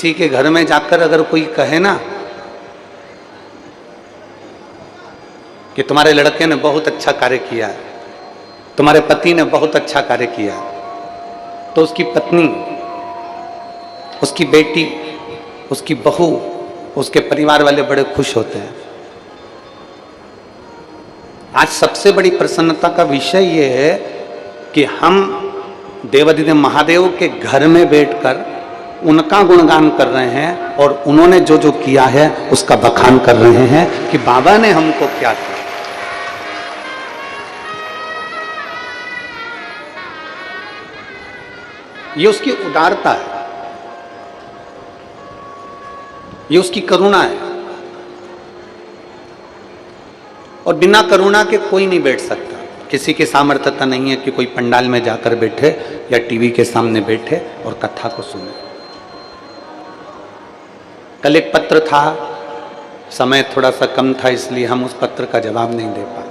किसी के घर में जाकर अगर कोई कहे ना कि तुम्हारे लड़के ने बहुत अच्छा कार्य किया, तुम्हारे पति ने बहुत अच्छा कार्य किया, तो उसकी पत्नी, उसकी बेटी, उसकी बहू, उसके परिवार वाले बड़े खुश होते हैं। आज सबसे बड़ी प्रसन्नता का विषय यह है कि हम देवाधिदेव महादेव के घर में बैठकर उनका गुणगान कर रहे हैं और उन्होंने जो जो किया है उसका बखान कर रहे हैं कि बाबा ने हमको क्या किया। ये उसकी उदारता है, ये उसकी करुणा है, और बिना करुणा के कोई नहीं बैठ सकता। किसी की सामर्थ्यता नहीं है कि कोई पंडाल में जाकर बैठे या टीवी के सामने बैठे और कथा को सुने। कल एक पत्र था, समय थोड़ा सा कम था इसलिए हम उस पत्र का जवाब नहीं दे पाए।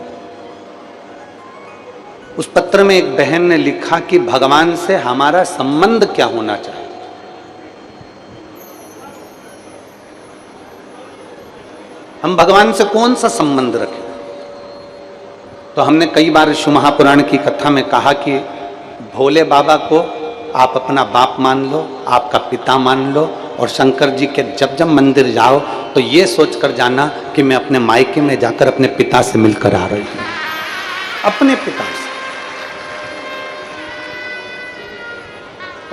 उस पत्र में एक बहन ने लिखा कि भगवान से हमारा संबंध क्या होना चाहिए। हम भगवान से कौन सा संबंध रखें? तो हमने कई बार शिव महापुराण की कथा में कहा कि भोले बाबा को आप अपना बाप मान लो, आपका पिता मान लो, और शंकर जी के जब जब मंदिर जाओ तो ये सोचकर जाना कि मैं अपने मायके में जाकर अपने पिता से मिलकर आ रही हूं, अपने पिता से।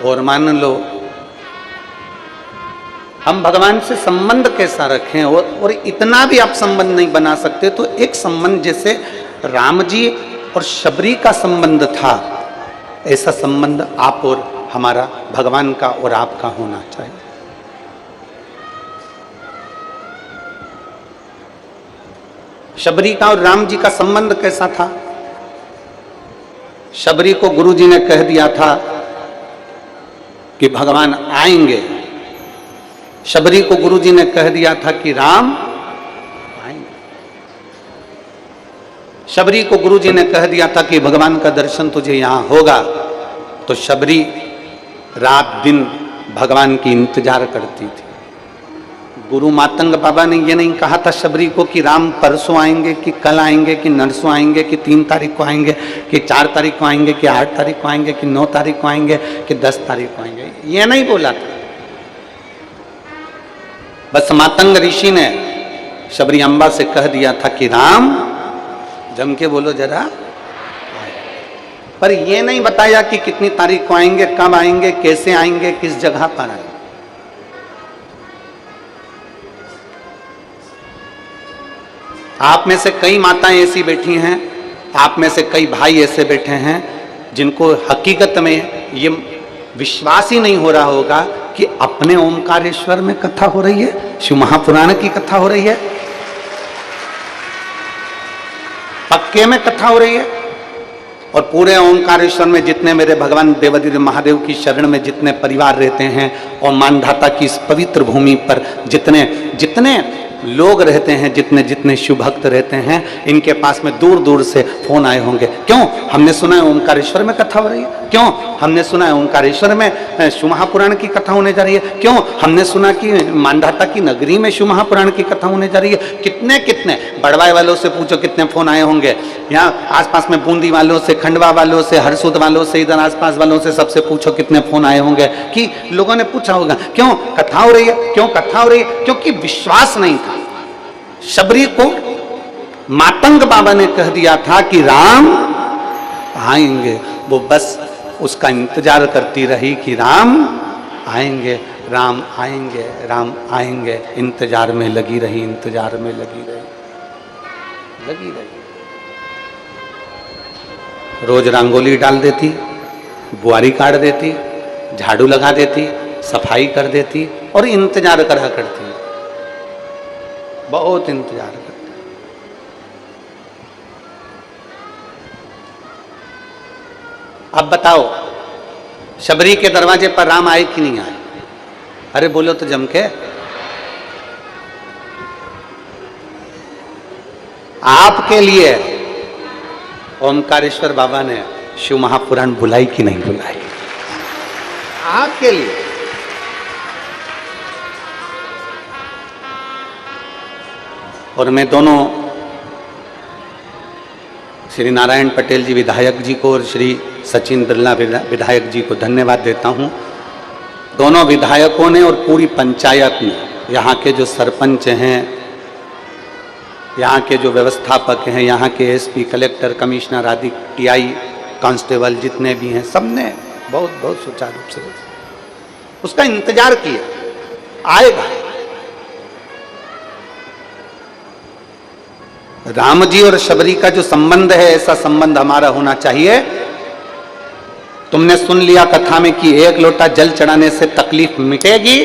और मान लो हम भगवान से संबंध कैसा रखें, और इतना भी आप संबंध नहीं बना सकते तो एक संबंध जैसे राम जी और शबरी का संबंध था, ऐसा संबंध आप और हमारा भगवान का और आपका होना चाहिए। शबरी का और राम जी का संबंध कैसा था? शबरी को गुरुजी ने कह दिया था कि भगवान आएंगे। शबरी को गुरुजी ने कह दिया था कि राम आएंगे। शबरी को गुरुजी ने कह दिया था कि भगवान का दर्शन तुझे यहां होगा। तो शबरी रात दिन भगवान की इंतजार करती थी। गुरु मातंग बाबा ने ये नहीं कहा था शबरी को कि राम परसों आएंगे, कि कल आएंगे, कि नरसों आएंगे, कि 3 तारीख को आएंगे, कि 4 तारीख को आएंगे, कि 8 तारीख को आएंगे, कि 9 तारीख को आएंगे, कि 10 तारीख को आएंगे। ये नहीं बोला था। बस मातंग ऋषि ने शबरी अम्बा से कह दिया था कि राम, जम के बोलो जरा, पर ये नहीं बताया कि कितनी तारीख को आएंगे, कब आएंगे, कैसे आएंगे, किस जगह पर आएंगे। आप में से कई माताएं ऐसी बैठी हैं, आप में से कई भाई ऐसे बैठे हैं जिनको हकीकत में ये विश्वास ही नहीं हो रहा होगा कि अपने ओमकारेश्वर में कथा हो रही है, शिव महापुराण की कथा हो रही है, पक्के में कथा हो रही है। और पूरे ओमकारेश्वर में जितने मेरे भगवान देवाधिदेव महादेव की शरण में जितने परिवार रहते हैं और मानधाता की इस पवित्र भूमि पर जितने जितने लोग रहते हैं, जितने जितने शिव भक्त रहते हैं, इनके पास में दूर दूर से फोन आए होंगे। क्यों? हमने सुना है ओमकारेश्वर में कथा हो रही है। क्यों? हमने सुना है ओमकारेश्वर में शिव महापुराण की कथा होने जा रही है। क्यों? हमने सुना कि मानधाता की नगरी में शिव महापुराण की कथा होने जा रही है। कितने कितने बड़वाई वालों से पूछो कितने फोन आए होंगे। यहाँ आसपास में बूंदी वालों से, खंडवा वालों से, हरसुद वालों से, इधर आसपास वालों से, सबसे पूछो कितने फोन आए होंगे कि लोगों ने पूछा होगा क्यों कथा हो रही है, क्यों कथा हो रही है? क्योंकि विश्वास नहीं था। शबरी को मातंग बाबा ने कह दिया था कि राम आएंगे, वो बस उसका इंतजार करती रही कि राम आएंगे, राम आएंगे, राम आएंगे। इंतजार में लगी रही, इंतजार में लगी रही, लगी रही। रोज रंगोली डाल देती, बुआरी काट देती, झाड़ू लगा देती, सफाई कर देती और इंतजार करा करती, बहुत इंतजार करती। अब बताओ शबरी के दरवाजे पर राम आए कि नहीं आए? अरे बोलो तो जम के। आपके लिए ओमकारेश्वर बाबा ने शिव महापुराण बुलाई कि नहीं बुलाई? आपके लिए और मैं दोनों श्री नारायण पटेल जी विधायक जी को और श्री सचिन बिरला विधायक जी को धन्यवाद देता हूं। दोनों विधायकों ने और पूरी पंचायत ने, यहाँ के जो सरपंच हैं, यहाँ के जो व्यवस्थापक हैं, यहाँ के एसपी, कलेक्टर, कमिश्नर आदि, टीआई, कांस्टेबल जितने भी हैं, सबने बहुत बहुत सुचारू रूप से उसका इंतजार किया, आएगा। राम जी और शबरी का जो संबंध है, ऐसा संबंध हमारा होना चाहिए। तुमने सुन लिया कथा में कि एक लोटा जल चढ़ाने से तकलीफ मिटेगी।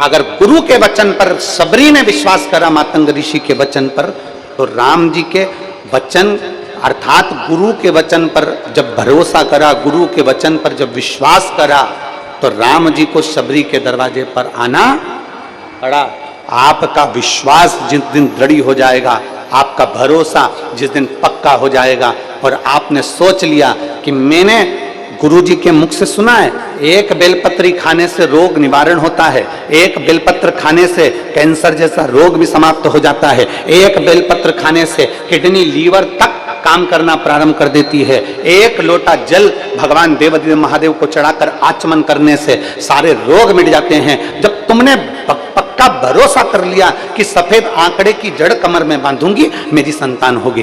अगर गुरु के वचन पर शबरी ने विश्वास करा, मातंग ऋषि के वचन पर, तो राम जी के वचन अर्थात गुरु के वचन पर जब भरोसा करा, गुरु के वचन पर जब विश्वास करा, तो राम जी को शबरी के दरवाजे पर आना पड़ा। आपका विश्वास जिस दिन दृढ़ हो जाएगा, आपका भरोसा जिस दिन पक्का हो जाएगा, और आपने सोच लिया कि मैंने गुरु जी के मुख से सुना है, एक बेलपत्री खाने से रोग निवारण होता है, एक बेलपत्र खाने से कैंसर जैसा रोग भी समाप्त हो जाता है, एक बेलपत्र खाने से किडनी, लीवर तक काम करना प्रारंभ कर देती है, एक लोटा जल भगवान देवादिदेव महादेव को चढ़ाकर आचमन करने से सारे रोग मिट जाते हैं। जब तुमने पक्का भरोसा कर लिया कि सफेद आंकड़े की जड़ कमर में बांधूंगी, मेरी संतान होगी,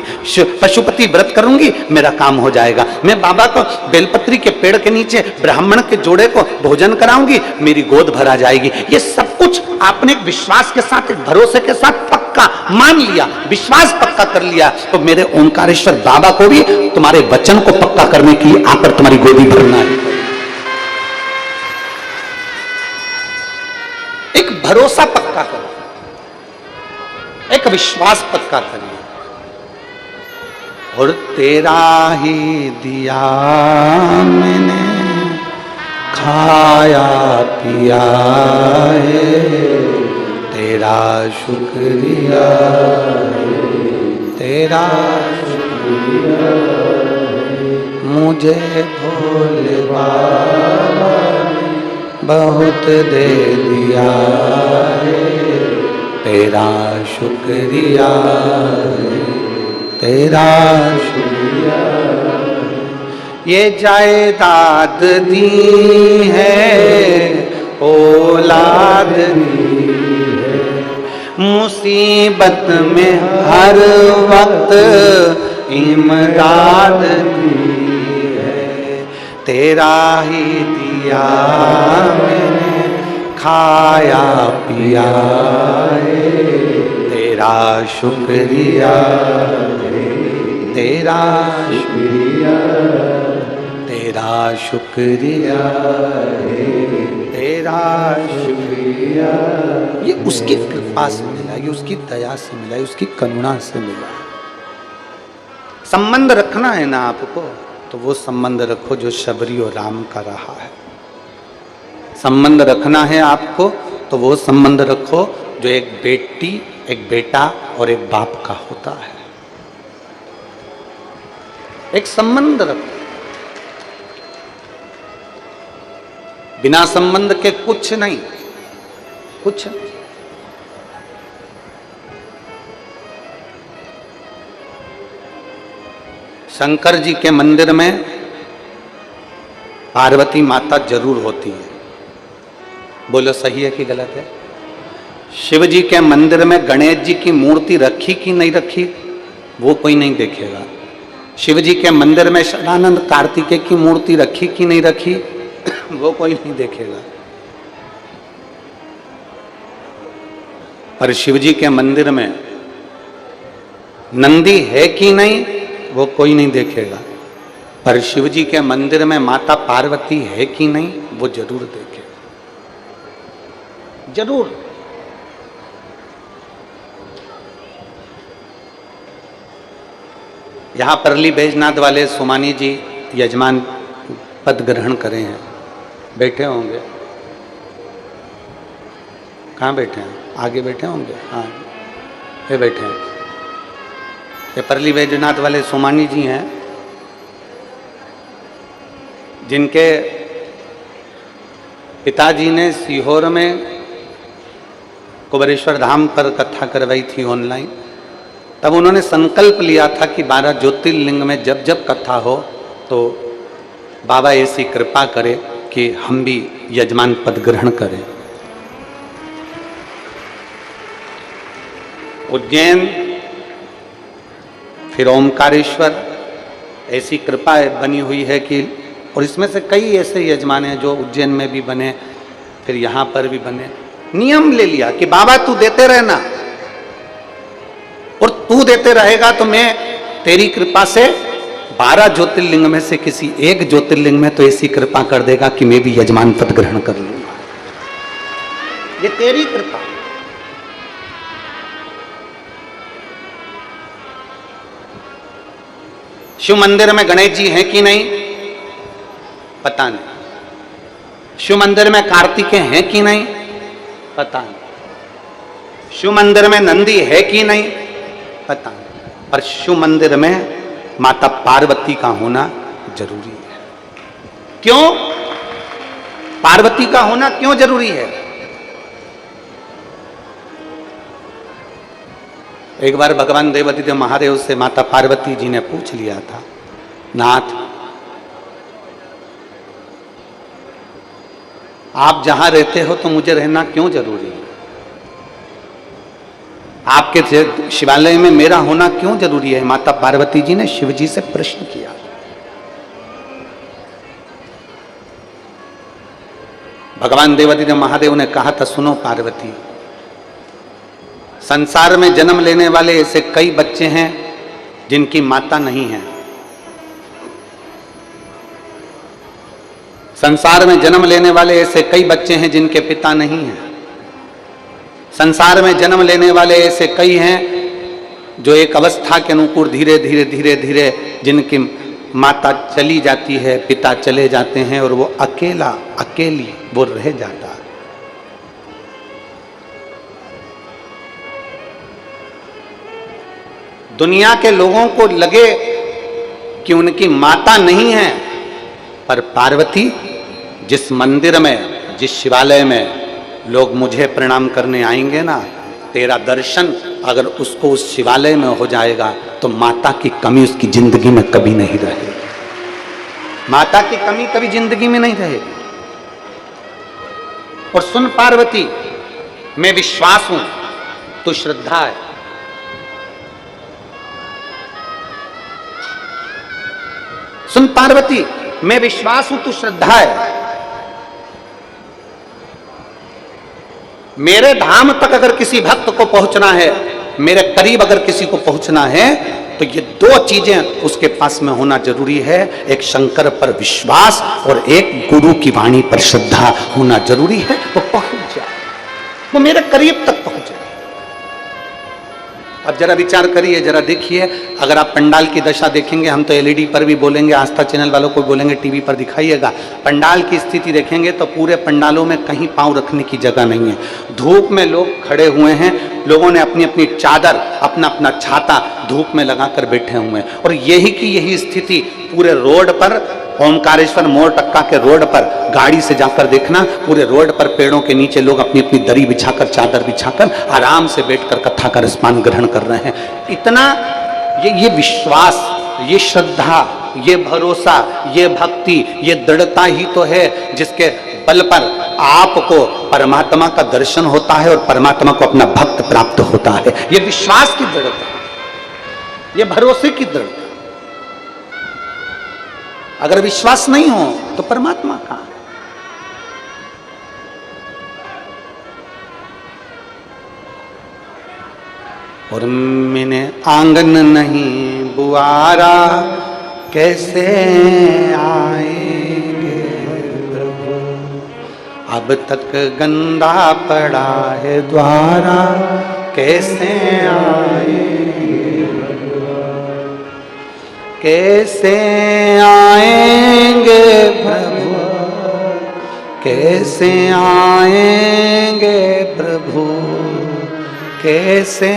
पशुपति व्रत करूंगी, मेरा काम हो जाएगा, मैं बाबा को बेलपत्री के पेड़ के नीचे ब्राह्मण के जोड़े को भोजन कराऊंगी, मेरी गोद भरा जाएगी, ये सब कुछ आपने एक विश्वास के साथ, एक भरोसे के साथ पक्का मान लिया, विश्वास पक्का कर लिया, तो मेरे ओंकारेश्वर बाबा को भी तुम्हारे वचन को पक्का करने के लिए आकर तुम्हारी गोदी भरना है। एक भरोसा पक्का करो, एक विश्वास पक्का करिए। और तेरा ही दिया मैंने खाया पिया है, तेरा शुक्रिया, तेरा शुक्रिया, मुझे भोले बाबा बहुत दे दिया है, तेरा शुक्रिया, तेरा शुक्रिया। ये जायदाद दी है, औलाद दी है, मुसीबत में हर वक्त इमदाद दी है, तेरा ही दिया मैंने खाया पिया है, तेरा शुक्रिया, तेरा शुक्रिया, तेरा शुक्रिया, तेरा शुक्रिया। ये उसकी कृपा से मिला, ये उसकी दया से मिला, ये उसकी करुणा से मिला। संबंध रखना है ना आपको, तो वो संबंध रखो जो शबरी और राम का रहा है। संबंध रखना है आपको, तो वो संबंध रखो जो एक बेटी, एक बेटा और एक बाप का होता है। एक संबंध रखो, बिना संबंध के कुछ नहीं, कुछ नहीं। शंकर जी के मंदिर में पार्वती माता जरूर होती है, बोलो सही है कि गलत है? शिव जी के मंदिर में गणेश जी की मूर्ति रखी कि नहीं रखी, वो कोई नहीं देखेगा। शिव जी के मंदिर में शरणानंद कार्तिकेय की मूर्ति रखी कि नहीं रखी, वो कोई नहीं देखेगा। पर शिव जी के मंदिर में नंदी है कि नहीं, वो कोई नहीं देखेगा। पर शिव जी के मंदिर में माता पार्वती है कि नहीं, वो जरूर देखेगा, जरूर। यहाँ परली बैजनाथ वाले सोमानी जी यजमान पद ग्रहण करे हैं, बैठे होंगे। कहाँ बैठे हैं? आगे बैठे होंगे। हाँ, ये बैठे हैं। ये परली बैजनाथ वाले सोमानी जी हैं, जिनके पिताजी ने सीहोर में कुबेरेश्वर धाम पर कथा करवाई थी ऑनलाइन। तब उन्होंने संकल्प लिया था कि 12 ज्योतिर्लिंग में जब जब कथा हो तो बाबा ऐसी कृपा करे कि हम भी यजमान पद ग्रहण करें। उज्जैन, फिर ओमकारेश्वर, ऐसी कृपा बनी हुई है कि, और इसमें से कई ऐसे यजमान हैं जो उज्जैन में भी बने, फिर यहाँ पर भी बने। नियम ले लिया कि बाबा तू देते रहना, और तू देते रहेगा तो मैं तेरी कृपा से 12 ज्योतिर्लिंग में से किसी एक ज्योतिर्लिंग में तो ऐसी कृपा कर देगा कि मैं भी यजमान पद ग्रहण कर लूंगा। ये तेरी कृपा। शिव मंदिर में गणेश जी हैं कि नहीं पता नहीं। शिव मंदिर में कार्तिकेय हैं कि नहीं पता नहीं। शिव मंदिर में नंदी है कि नहीं पता नहीं। पर शिव मंदिर में माता पार्वती का होना जरूरी है। क्यों पार्वती का होना क्यों जरूरी है? एक बार भगवान देवादिदेव महादेव से माता पार्वती जी ने पूछ लिया था, नाथ आप जहां रहते हो तो मुझे रहना क्यों जरूरी है? आपके शिवालय में मेरा होना क्यों जरूरी है? माता पार्वती जी ने शिव जी से प्रश्न किया। भगवान देवादिदेव महादेव ने कहा था, सुनो पार्वती, संसार में जन्म लेने वाले ऐसे कई बच्चे हैं जिनकी माता नहीं है। संसार में जन्म लेने वाले ऐसे कई बच्चे हैं जिनके पिता नहीं हैं। संसार में जन्म लेने वाले ऐसे कई हैं जो एक अवस्था के अनुकूल धीरे धीरे धीरे धीरे जिनकी माता चली जाती है, पिता चले जाते हैं और वो अकेला अकेली वो रह जाता है। दुनिया के लोगों को लगे कि उनकी माता नहीं है, पर पार्वती जिस मंदिर में, जिस शिवालय में लोग मुझे प्रणाम करने आएंगे ना, तेरा दर्शन अगर उसको उस शिवालय में हो जाएगा तो माता की कमी उसकी जिंदगी में कभी नहीं रहेगी। माता की कमी कभी जिंदगी में नहीं रहेगी। और सुन पार्वती, मैं विश्वास हूं, तू श्रद्धा है। सुन पार्वती, मैं विश्वास हूं, तू श्रद्धा है। मेरे धाम तक अगर किसी भक्त को पहुंचना है, मेरे करीब अगर किसी को पहुंचना है, तो ये दो चीजें उसके पास में होना जरूरी है। एक शंकर पर विश्वास और एक गुरु की वाणी पर श्रद्धा होना जरूरी है। वो पहुंच जाए, वो मेरे करीब तक पहुंचे। अब जरा विचार करिए, जरा देखिए, अगर आप पंडाल की दशा देखेंगे, हम तो एलईडी पर भी बोलेंगे, आस्था चैनल वालों को बोलेंगे टीवी पर दिखाइएगा, पंडाल की स्थिति देखेंगे तो पूरे पंडालों में कहीं पांव रखने की जगह नहीं है। धूप में लोग खड़े हुए हैं, लोगों ने अपनी अपनी चादर, अपना अपना छाता धूप में लगाकर बैठे हुए हैं। और यही की यही स्थिति पूरे रोड पर, ओमकारेश्वर मोड़ टक्का के रोड पर गाड़ी से जाकर देखना, पूरे रोड पर पेड़ों के नीचे लोग अपनी अपनी दरी बिछाकर, चादर बिछाकर आराम से बैठकर कथा का रसपान ग्रहण कर रहे हैं। इतना ये विश्वास, ये श्रद्धा, ये भरोसा, ये भक्ति, ये दृढ़ता ही तो है जिसके बल पर आपको परमात्मा का दर्शन होता है और परमात्मा को अपना भक्त प्राप्त होता है। ये विश्वास की दृढ़ता, ये भरोसे की दृढ़ता। अगर विश्वास नहीं हो तो परमात्मा कहां है? और मैंने आंगन नहीं बुआरा, कैसे आएंगे प्रभु, अब तक गंदा पड़ा है द्वारा, कैसे आएंगे, कैसे आएंगे प्रभु, कैसे आएंगे प्रभु, कैसे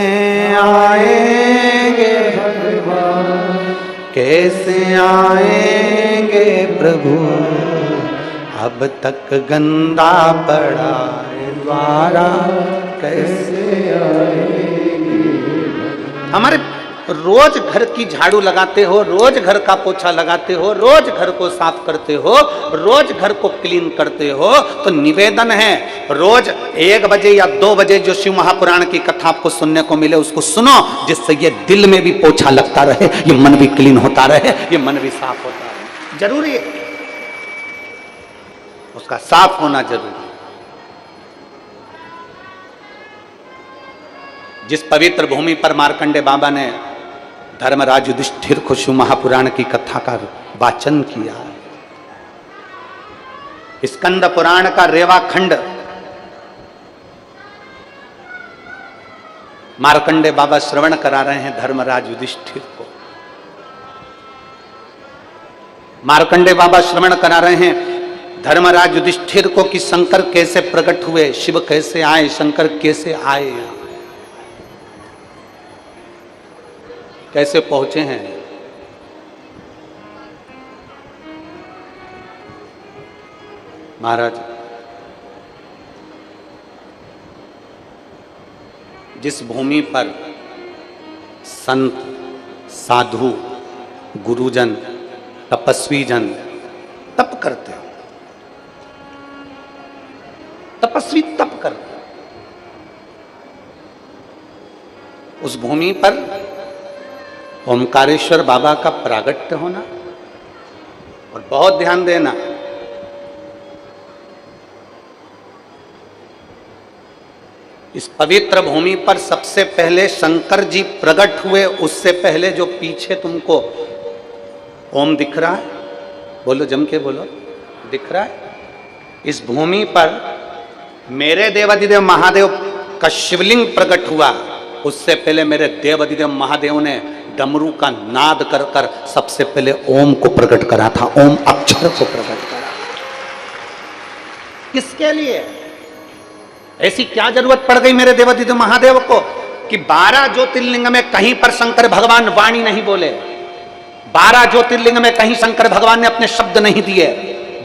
आएंगे भगवान, कैसे आएंगे प्रभु, अब तक गंदा पड़ा है द्वारा, कैसे आएंगे। हमारे रोज घर की झाड़ू लगाते हो, रोज घर का पोछा लगाते हो, रोज घर को साफ करते हो, रोज घर को क्लीन करते हो, तो निवेदन है रोज 1 बजे या 2 बजे जो शिव महापुराण की कथा आपको सुनने को मिले उसको सुनो, जिससे ये दिल में भी पोछा लगता रहे, ये मन भी क्लीन होता रहे, ये मन भी साफ होता रहे। जरूरी है, उसका साफ होना जरूरी है। जिस पवित्र भूमि पर मार्कंडे बाबा ने धर्मराज युधिष्ठिर को शिव महापुराण की कथा का वाचन किया, स्कंद पुराण का रेवा खंड मार्कंडे बाबा श्रवण करा रहे हैं धर्मराज युधिष्ठिर को। मार्कंडे बाबा श्रवण करा रहे हैं धर्मराज युधिष्ठिर को कि शंकर कैसे प्रकट हुए, शिव कैसे आए, शंकर कैसे आए, कैसे पहुंचे हैं। महाराज, जिस भूमि पर संत, साधु, गुरुजन, तपस्वी जन तप करते हो, तपस्वी तप करते, उस भूमि पर ओमकारेश्वर बाबा का प्रागट्य होना। और बहुत ध्यान देना, इस पवित्र भूमि पर सबसे पहले शंकर जी प्रकट हुए, उससे पहले जो पीछे तुमको ओम दिख रहा है, बोलो जम के बोलो, दिख रहा है, इस भूमि पर मेरे देवाधिदेव महादेव का शिवलिंग प्रकट हुआ, उससे पहले मेरे देवाधिदेव महादेव ने डमरू का नाद कर कर सबसे पहले ओम को प्रकट करा था, ओम अक्षर को प्रकट करा। किसके लिए? ऐसी क्या जरूरत पड़ गई मेरे देवाधिदेव महादेव को कि 12 ज्योतिर्लिंग में कहीं पर शंकर भगवान वाणी नहीं बोले, 12 ज्योतिर्लिंग में कहीं शंकर भगवान ने अपने शब्द नहीं दिए,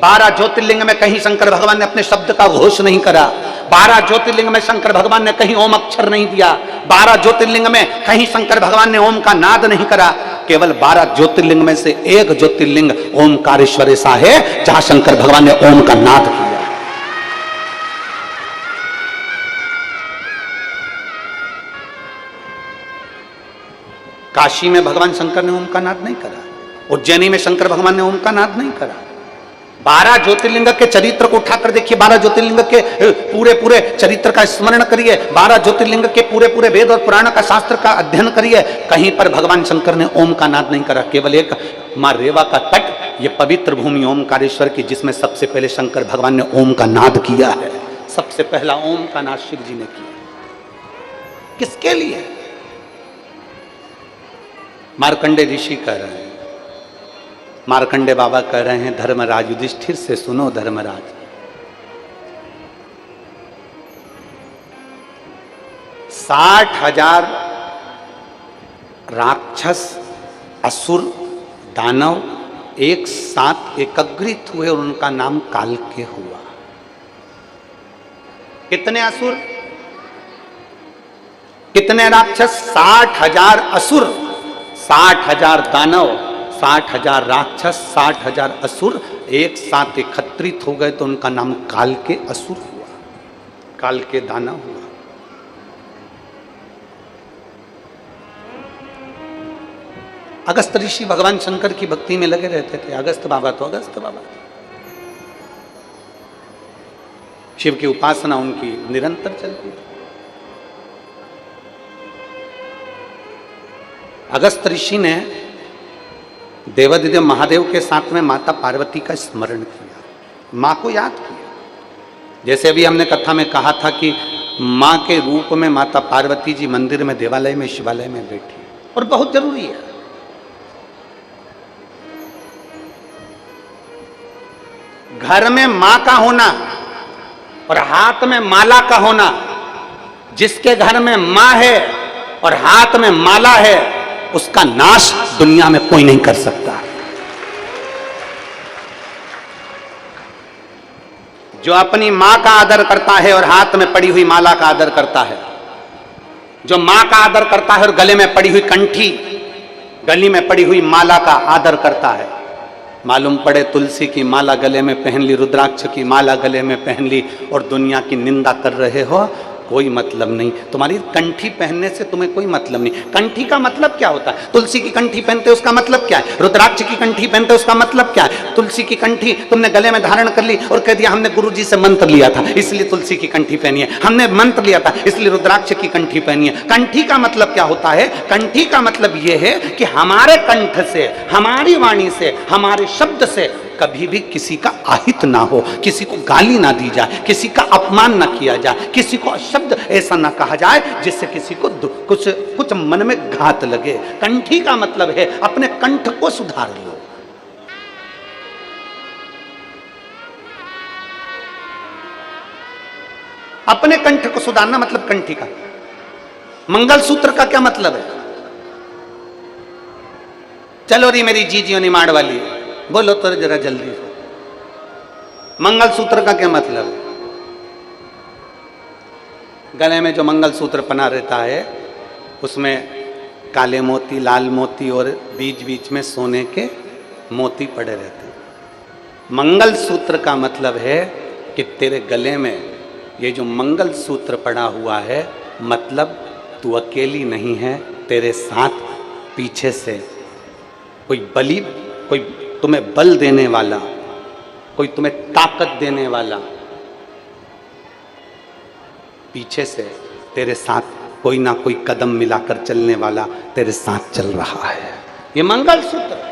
12 ज्योतिर्लिंग में कहीं शंकर भगवान ने अपने शब्द का घोष नहीं करा, 12 ज्योतिर्लिंग में शंकर भगवान ने कहीं ओम अक्षर नहीं दिया, 12 ज्योतिर्लिंग में कहीं शंकर भगवान ने ओम का नाद नहीं करा। केवल 12 ज्योतिर्लिंग में से एक ज्योतिर्लिंग ओमकारेश्वर ऐसा है जहां शंकर भगवान ने ओम का नाद किया। काशी में भगवान शंकर ने ओम का नाद नहीं करा, उज्जैनी में शंकर भगवान ने ओम का नाद नहीं करा। 12 ज्योतिर्लिंग के चरित्र को उठाकर देखिए, 12 ज्योतिर्लिंग के पूरे पूरे चरित्र का स्मरण करिए, 12 ज्योतिर्लिंग के पूरे पूरे वेद और पुराण का शास्त्र का अध्ययन करिए, कहीं पर भगवान शंकर ने ओम का नाद नहीं करा। केवल एक मां रेवा का तट, ये पवित्र भूमि ओमकारेश्वर की, जिसमें सबसे पहले शंकर भगवान ने ओम का नाद किया है। सबसे पहला ओम का नाद शिव जी ने किया। किसके लिए? मार्कंडे ऋषि कह रहे हैं, मार्कंडे बाबा कह रहे हैं धर्मराज युधिष्ठिर से, सुनो धर्मराज, 60,000 राक्षस, असुर, दानव एक साथ एकत्रित हुए और उनका नाम कालके हुआ। कितने असुर, कितने राक्षस? 60,000 असुर, 60,000 दानव, 60,000 राक्षस, 60,000 असुर एक साथ एकत्रित हो गए तो उनका नाम कालके असुर हुआ, कालके दानव हुआ। अगस्त ऋषि भगवान शंकर की भक्ति में लगे रहते थे। अगस्त बाबा तो अगस्त बाबा, शिव की उपासना उनकी निरंतर चलती थी। अगस्त ऋषि ने देवाधिदेव महादेव के साथ में माता पार्वती का स्मरण किया, मां को याद किया। जैसे अभी हमने कथा में कहा था कि मां के रूप में माता पार्वती जी मंदिर में, देवालय में, शिवालय में बैठी, और बहुत जरूरी है। घर में मां का होना और हाथ में माला का होना। जिसके घर में मां है और हाथ में माला है, उसका नाश दुनिया में कोई नहीं कर सकता। जो अपनी मां का आदर करता है और हाथ में पड़ी हुई माला का आदर करता है, जो मां का आदर करता है और गले में पड़ी हुई कंठी, गली में पड़ी हुई माला का आदर करता है, मालूम पड़े तुलसी की माला गले में पहन ली, रुद्राक्ष की माला गले में पहन ली और दुनिया की निंदा कर रहे हो, कोई मतलब नहीं। तुम्हारी कंठी पहनने से तुम्हें कोई मतलब नहीं। कंठी का मतलब क्या होता है? तुलसी की कंठी पहनते उसका मतलब क्या है? रुद्राक्ष की कंठी पहनते उसका मतलब क्या है? तुलसी की कंठी तुमने गले में धारण कर ली और कह दिया हमने गुरुजी से मंत्र लिया था इसलिए तुलसी की कंठी पहनी है, हमने मंत्र लिया था इसलिए रुद्राक्ष की कंठी पहनी है। कंठी का मतलब क्या होता है? कंठी का मतलब यह है कि हमारे कंठ से, हमारी वाणी से, हमारे शब्द से कभी भी किसी का आहित ना हो, किसी को गाली ना दी जाए, किसी का अपमान ना किया जाए, किसी को शब्द ऐसा ना कहा जाए जिससे किसी को कुछ मन में घात लगे। कंठी का मतलब है अपने कंठ को सुधार लो। अपने कंठ को सुधारना मतलब कंठी का। मंगलसूत्र का क्या मतलब है? चलो री मेरी जीजियों निमाड़ वाली, बोलो तो जरा जल्दी। मंगलसूत्र का क्या मतलब है? गले में जो मंगलसूत्र पहना रहता है उसमें काले मोती, लाल मोती और बीच बीच में सोने के मोती पड़े रहते हैं। मंगलसूत्र का मतलब है कि तेरे गले में ये जो मंगलसूत्र पड़ा हुआ है, मतलब तू अकेली नहीं है, तेरे साथ पीछे से कोई तुम्हें बल देने वाला, कोई तुम्हें ताकत देने वाला, पीछे से तेरे साथ कोई ना कोई कदम मिलाकर चलने वाला तेरे साथ चल रहा है। ये मंगलसूत्र।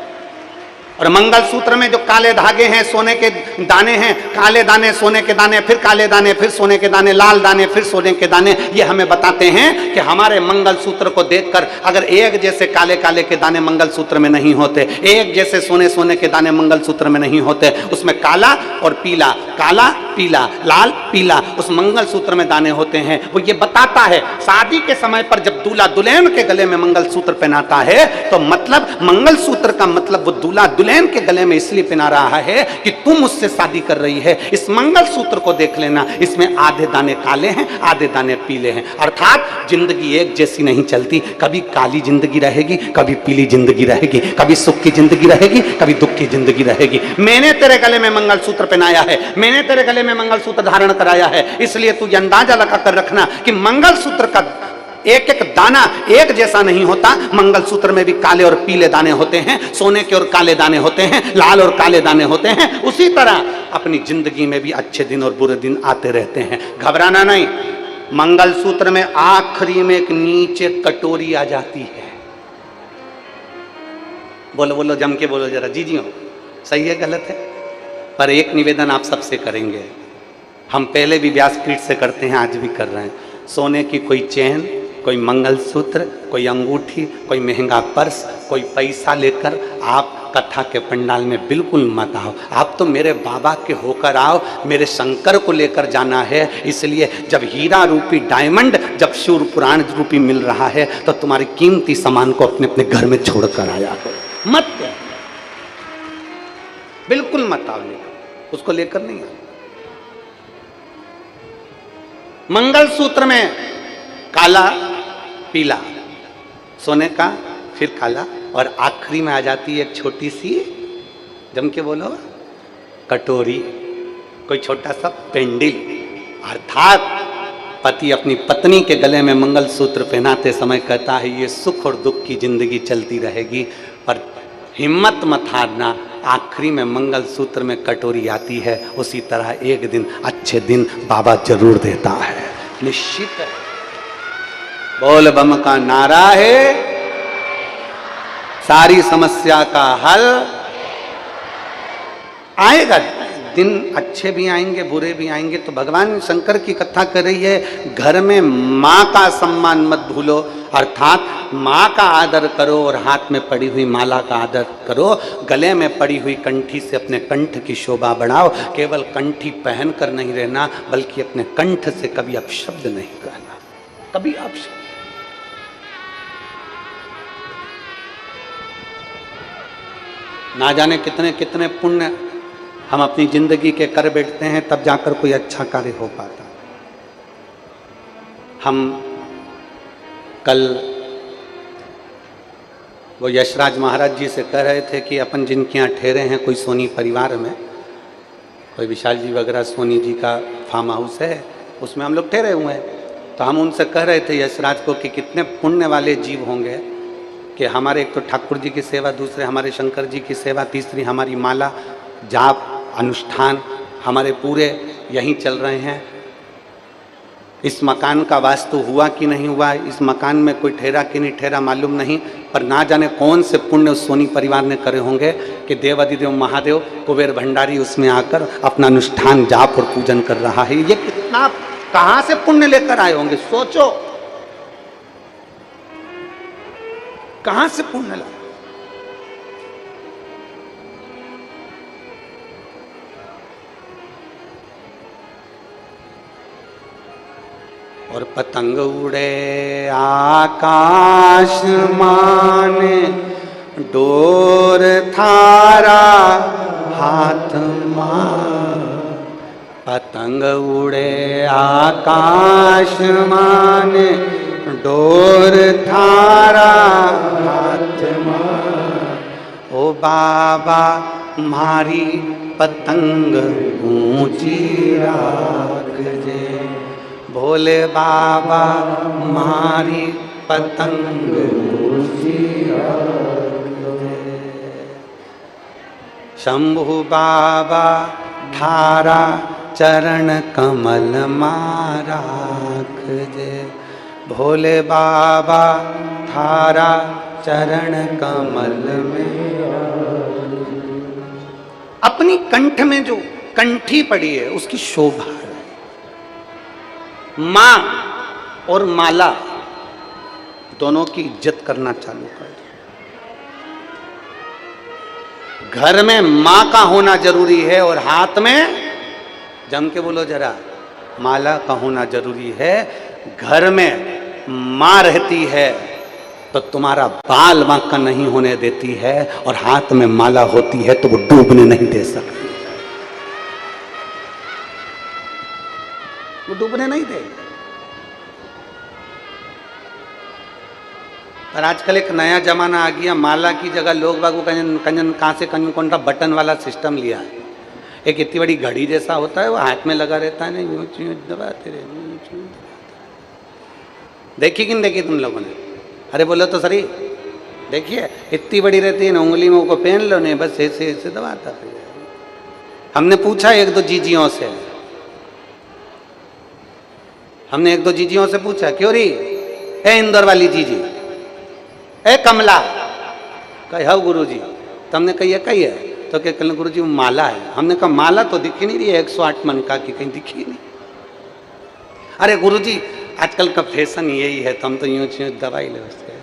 और मंगलसूत्र में जो काले धागे हैं, सोने के दाने हैं, काले दाने, सोने के दाने, फिर काले दाने, फिर सोने के दाने, लाल दाने, फिर सोने के दाने, ये हमें बताते हैं कि हमारे मंगलसूत्र को देखकर अगर एक जैसे काले काले के दाने मंगलसूत्र में नहीं होते, एक जैसे सोने सोने के दाने मंगलसूत्र में नहीं होते, उसमें काला और पीला, काला पीला, लाल पीला उस मंगलसूत्र में दाने होते हैं। वो ये बताता है शादी के समय पर जब दूल्हा दुल्हन के गले में मंगलसूत्र पहनाता है तो मतलब मंगलसूत्र का मतलब वो दूल्हा दुल्हन के गले में इसलिए पहना रहा है कि तुम मुझसे शादी कर रही है। इस मंगलसूत्र को देख लेना, इसमें आधे दाने काले हैं, आधे दाने पीले हैं। अर्थात जिंदगी एक जैसी नहीं चलती, कभी काली जिंदगी रहेगी, कभी पीली जिंदगी रहेगी, कभी सुख की जिंदगी रहेगी, कभी दुख की जिंदगी रहेगी। मैंने तेरे गले में मंगलसूत्र पहनाया है, मैंने तेरे गले में मंगलसूत्र धारण कराया है, इसलिए तू अंदाजा लगा कर रखना कि मंगलसूत्र का एक एक दाना एक जैसा नहीं होता। मंगलसूत्र में भी काले और पीले दाने होते हैं, सोने के और काले दाने होते हैं, लाल और काले दाने होते हैं। उसी तरह अपनी जिंदगी में भी अच्छे दिन और बुरे दिन आते रहते हैं, घबराना नहीं। मंगलसूत्र में आखिरी में एक नीचे कटोरी आ जाती है। बोलो बोलो जम के बोलो जरा, जी हो, सही है गलत है? पर एक निवेदन आप सबसे करेंगे, हम पहले भी व्यासपीठ से करते हैं, आज भी कर रहे हैं। सोने की कोई चेन, कोई मंगलसूत्र, कोई अंगूठी, कोई महंगा पर्स, कोई पैसा लेकर आप कथा के पंडाल में बिल्कुल मत आओ। आप तो मेरे बाबा के होकर आओ, मेरे शंकर को लेकर जाना है। इसलिए जब हीरा रूपी डायमंड, जब शिव पुराण रूपी मिल रहा है तो तुम्हारी कीमती सामान को अपने अपने घर में छोड़कर आया करो, मत बिल्कुल मत आओ, उसको लेकर नहीं आओ। मंगलसूत्र में काला पीला, सोने का, फिर काला, और आखिरी में आ जाती है एक छोटी सी, जम के बोलो, कटोरी, कोई छोटा सा पेंडिल। अर्थात पति अपनी पत्नी के गले में मंगलसूत्र पहनाते समय कहता है ये सुख और दुख की जिंदगी चलती रहेगी, पर हिम्मत मत हारना, आखिरी में मंगलसूत्र में कटोरी आती है। उसी तरह एक दिन अच्छे दिन बाबा जरूर देता है, निश्चित है। बोल बम का नारा है, सारी समस्या का हल आएगा। दिन अच्छे भी आएंगे, बुरे भी आएंगे। तो भगवान शंकर की कथा कर रही है, घर में माँ का सम्मान मत भूलो, अर्थात माँ का आदर करो और हाथ में पड़ी हुई माला का आदर करो। गले में पड़ी हुई कंठी से अपने कंठ की शोभा बढ़ाओ। केवल कंठी पहन कर नहीं रहना, बल्कि अपने कंठ से कभी अपशब्द नहीं कहना, कभी अपशब्द। ना जाने कितने कितने पुण्य हम अपनी जिंदगी के कर बैठते हैं, तब जाकर कोई अच्छा कार्य हो पाता। हम कल वो यशराज महाराज जी से कह रहे थे कि अपन जिनके यहाँ ठहरे हैं कोई सोनी परिवार में, कोई विशाल जी वगैरह सोनी जी का फार्म हाउस है, उसमें हम लोग ठहरे हुए हैं। तो हम उनसे कह रहे थे यशराज को कि कितने पुण्य वाले जीव होंगे कि हमारे एक तो ठाकुर जी की सेवा, दूसरे हमारे शंकर जी की सेवा, तीसरी हमारी माला जाप अनुष्ठान हमारे पूरे यहीं चल रहे हैं। इस मकान का वास्तु हुआ कि नहीं हुआ, इस मकान में कोई ठहरा कि नहीं ठहरा मालूम नहीं, पर ना जाने कौन से पुण्य उस सोनी परिवार ने करे होंगे कि देवादिदेव महादेव कुबेर भंडारी उसमें आकर अपना अनुष्ठान जाप और पूजन कर रहा है। ये कितना कहां से पुण्य लेकर आए होंगे, सोचो कहां से पुण्य लाए। और पतंग उड़े आकाश माने, डोर थारा हाथ मार। पतंग उड़े आकाश माने, डोर थारा हाथ मार। ओ बाबा मारी पतंग ऊंची राख जे, भोले बाबा मारी पतंग ऊंची राख जे। शंभु बाबा थारा चरण कमल माराख जे, भोले बाबा थारा चरण कमल में। अपनी कंठ में जो कंठी पड़ी है उसकी शोभा है। मां और माला दोनों की इज्जत करना चालू कर। घर में मां का होना जरूरी है और हाथ में, जम के बोलो जरा, माला का होना जरूरी है। घर में मां रहती है तो तुम्हारा बाल बांका नहीं होने देती है, और हाथ में माला होती है तो वो डूबने नहीं दे सकती, वो डूबने नहीं देगी। पर आजकल एक नया जमाना आ गया, माला की जगह लोग बागू कंजन कहां से कंजन कौन सा बटन वाला सिस्टम लिया है। एक इतनी बड़ी घड़ी जैसा होता है, वो हाथ में लगा रहता है, यूं यूं दबाते रहे। देखी कि नहीं देखी तुम लोगों ने? अरे बोलो तो सही, देखिए इतनी बड़ी रहती है ना, उंगली में वो पहन लो, नहीं बस ऐसे ऐसे दबाता। हमने पूछा एक दो जीजियों से, हमने एक दो जीजियों से पूछा, क्यों री ए इंदौर वाली जीजी, ए कमला, कही हाँ गुरु जी। तो हमने कही कही है, तो क्या कल गुरु जी माला है। हमने कहा माला तो दिखी नहीं रही है 108 मन का की, कहीं दिखी नहीं। अरे गुरु जी आजकल का फैशन यही है, तो हम तो यूं यूं दवाई ले उससे।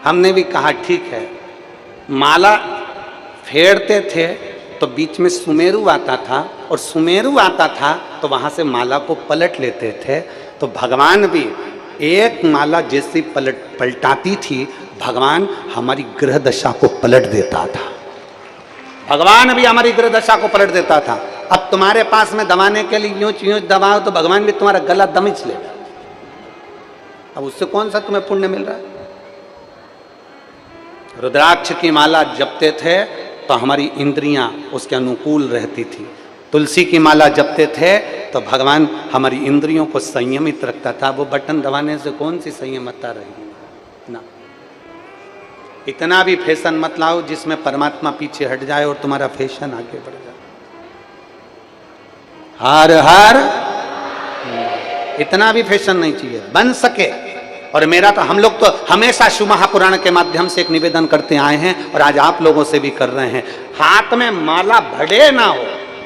हमने भी कहा ठीक है, माला फेरते थे तो बीच में सुमेरु आता था, और सुमेरु आता था तो वहां से माला को पलट लेते थे। तो भगवान भी एक माला जैसी पलटाती थी, भगवान हमारी ग्रह दशा को पलट देता था। भगवान भी हमारी ग्रह दशा को पलट देता था। अब तुम्हारे पास में दबाने के लिए यूं यूं दबाओ तो भगवान भी तुम्हारा गला दमिच लेगा। अब उससे कौन सा तुम्हें पुण्य मिल रहा है? रुद्राक्ष की माला जपते थे तो हमारी इंद्रियां उसके अनुकूल रहती थी। तुलसी की माला जपते थे तो भगवान हमारी इंद्रियों को संयमित रखता था। वो बटन दबाने से कौन सी संयमता रहेगी ना। इतना भी फैशन मत लाओ जिसमें परमात्मा पीछे हट जाए और तुम्हारा फैशन आगे बढ़ जाए। हर हर, इतना भी फैशन नहीं चाहिए, बन सके। और मेरा तो, हम लोग तो हमेशा शिव महापुराण के माध्यम से एक निवेदन करते आए हैं और आज आप लोगों से भी कर रहे हैं, हाथ में माला भले ना हो,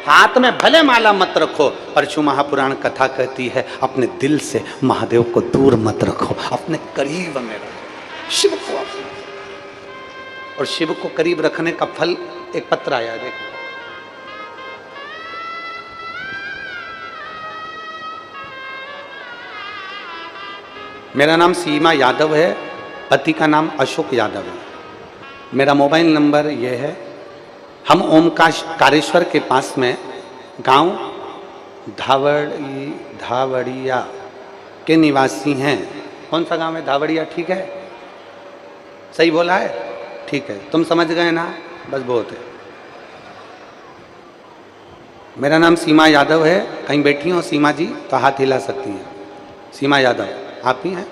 हाथ में भले माला मत रखो, पर शिव महापुराण कथा कहती है अपने दिल से महादेव को दूर मत रखो, अपने करीब में रखो शिव को। और शिव को करीब रखने का फल, एक पत्र आया देखो, मेरा नाम सीमा यादव है, पति का नाम अशोक यादव है, मेरा मोबाइल नंबर यह है। हम ओमकारेश्वर के पास में गांव धावड़िया के निवासी हैं। कौन सा गांव है? धावड़िया, ठीक है, सही बोला है, ठीक है, तुम समझ गए ना, बस बहुत है। मेरा नाम सीमा यादव है। कहीं बैठी हो सीमा जी तो हाथ हिला सकती हैं। सीमा यादव आप ही हैं?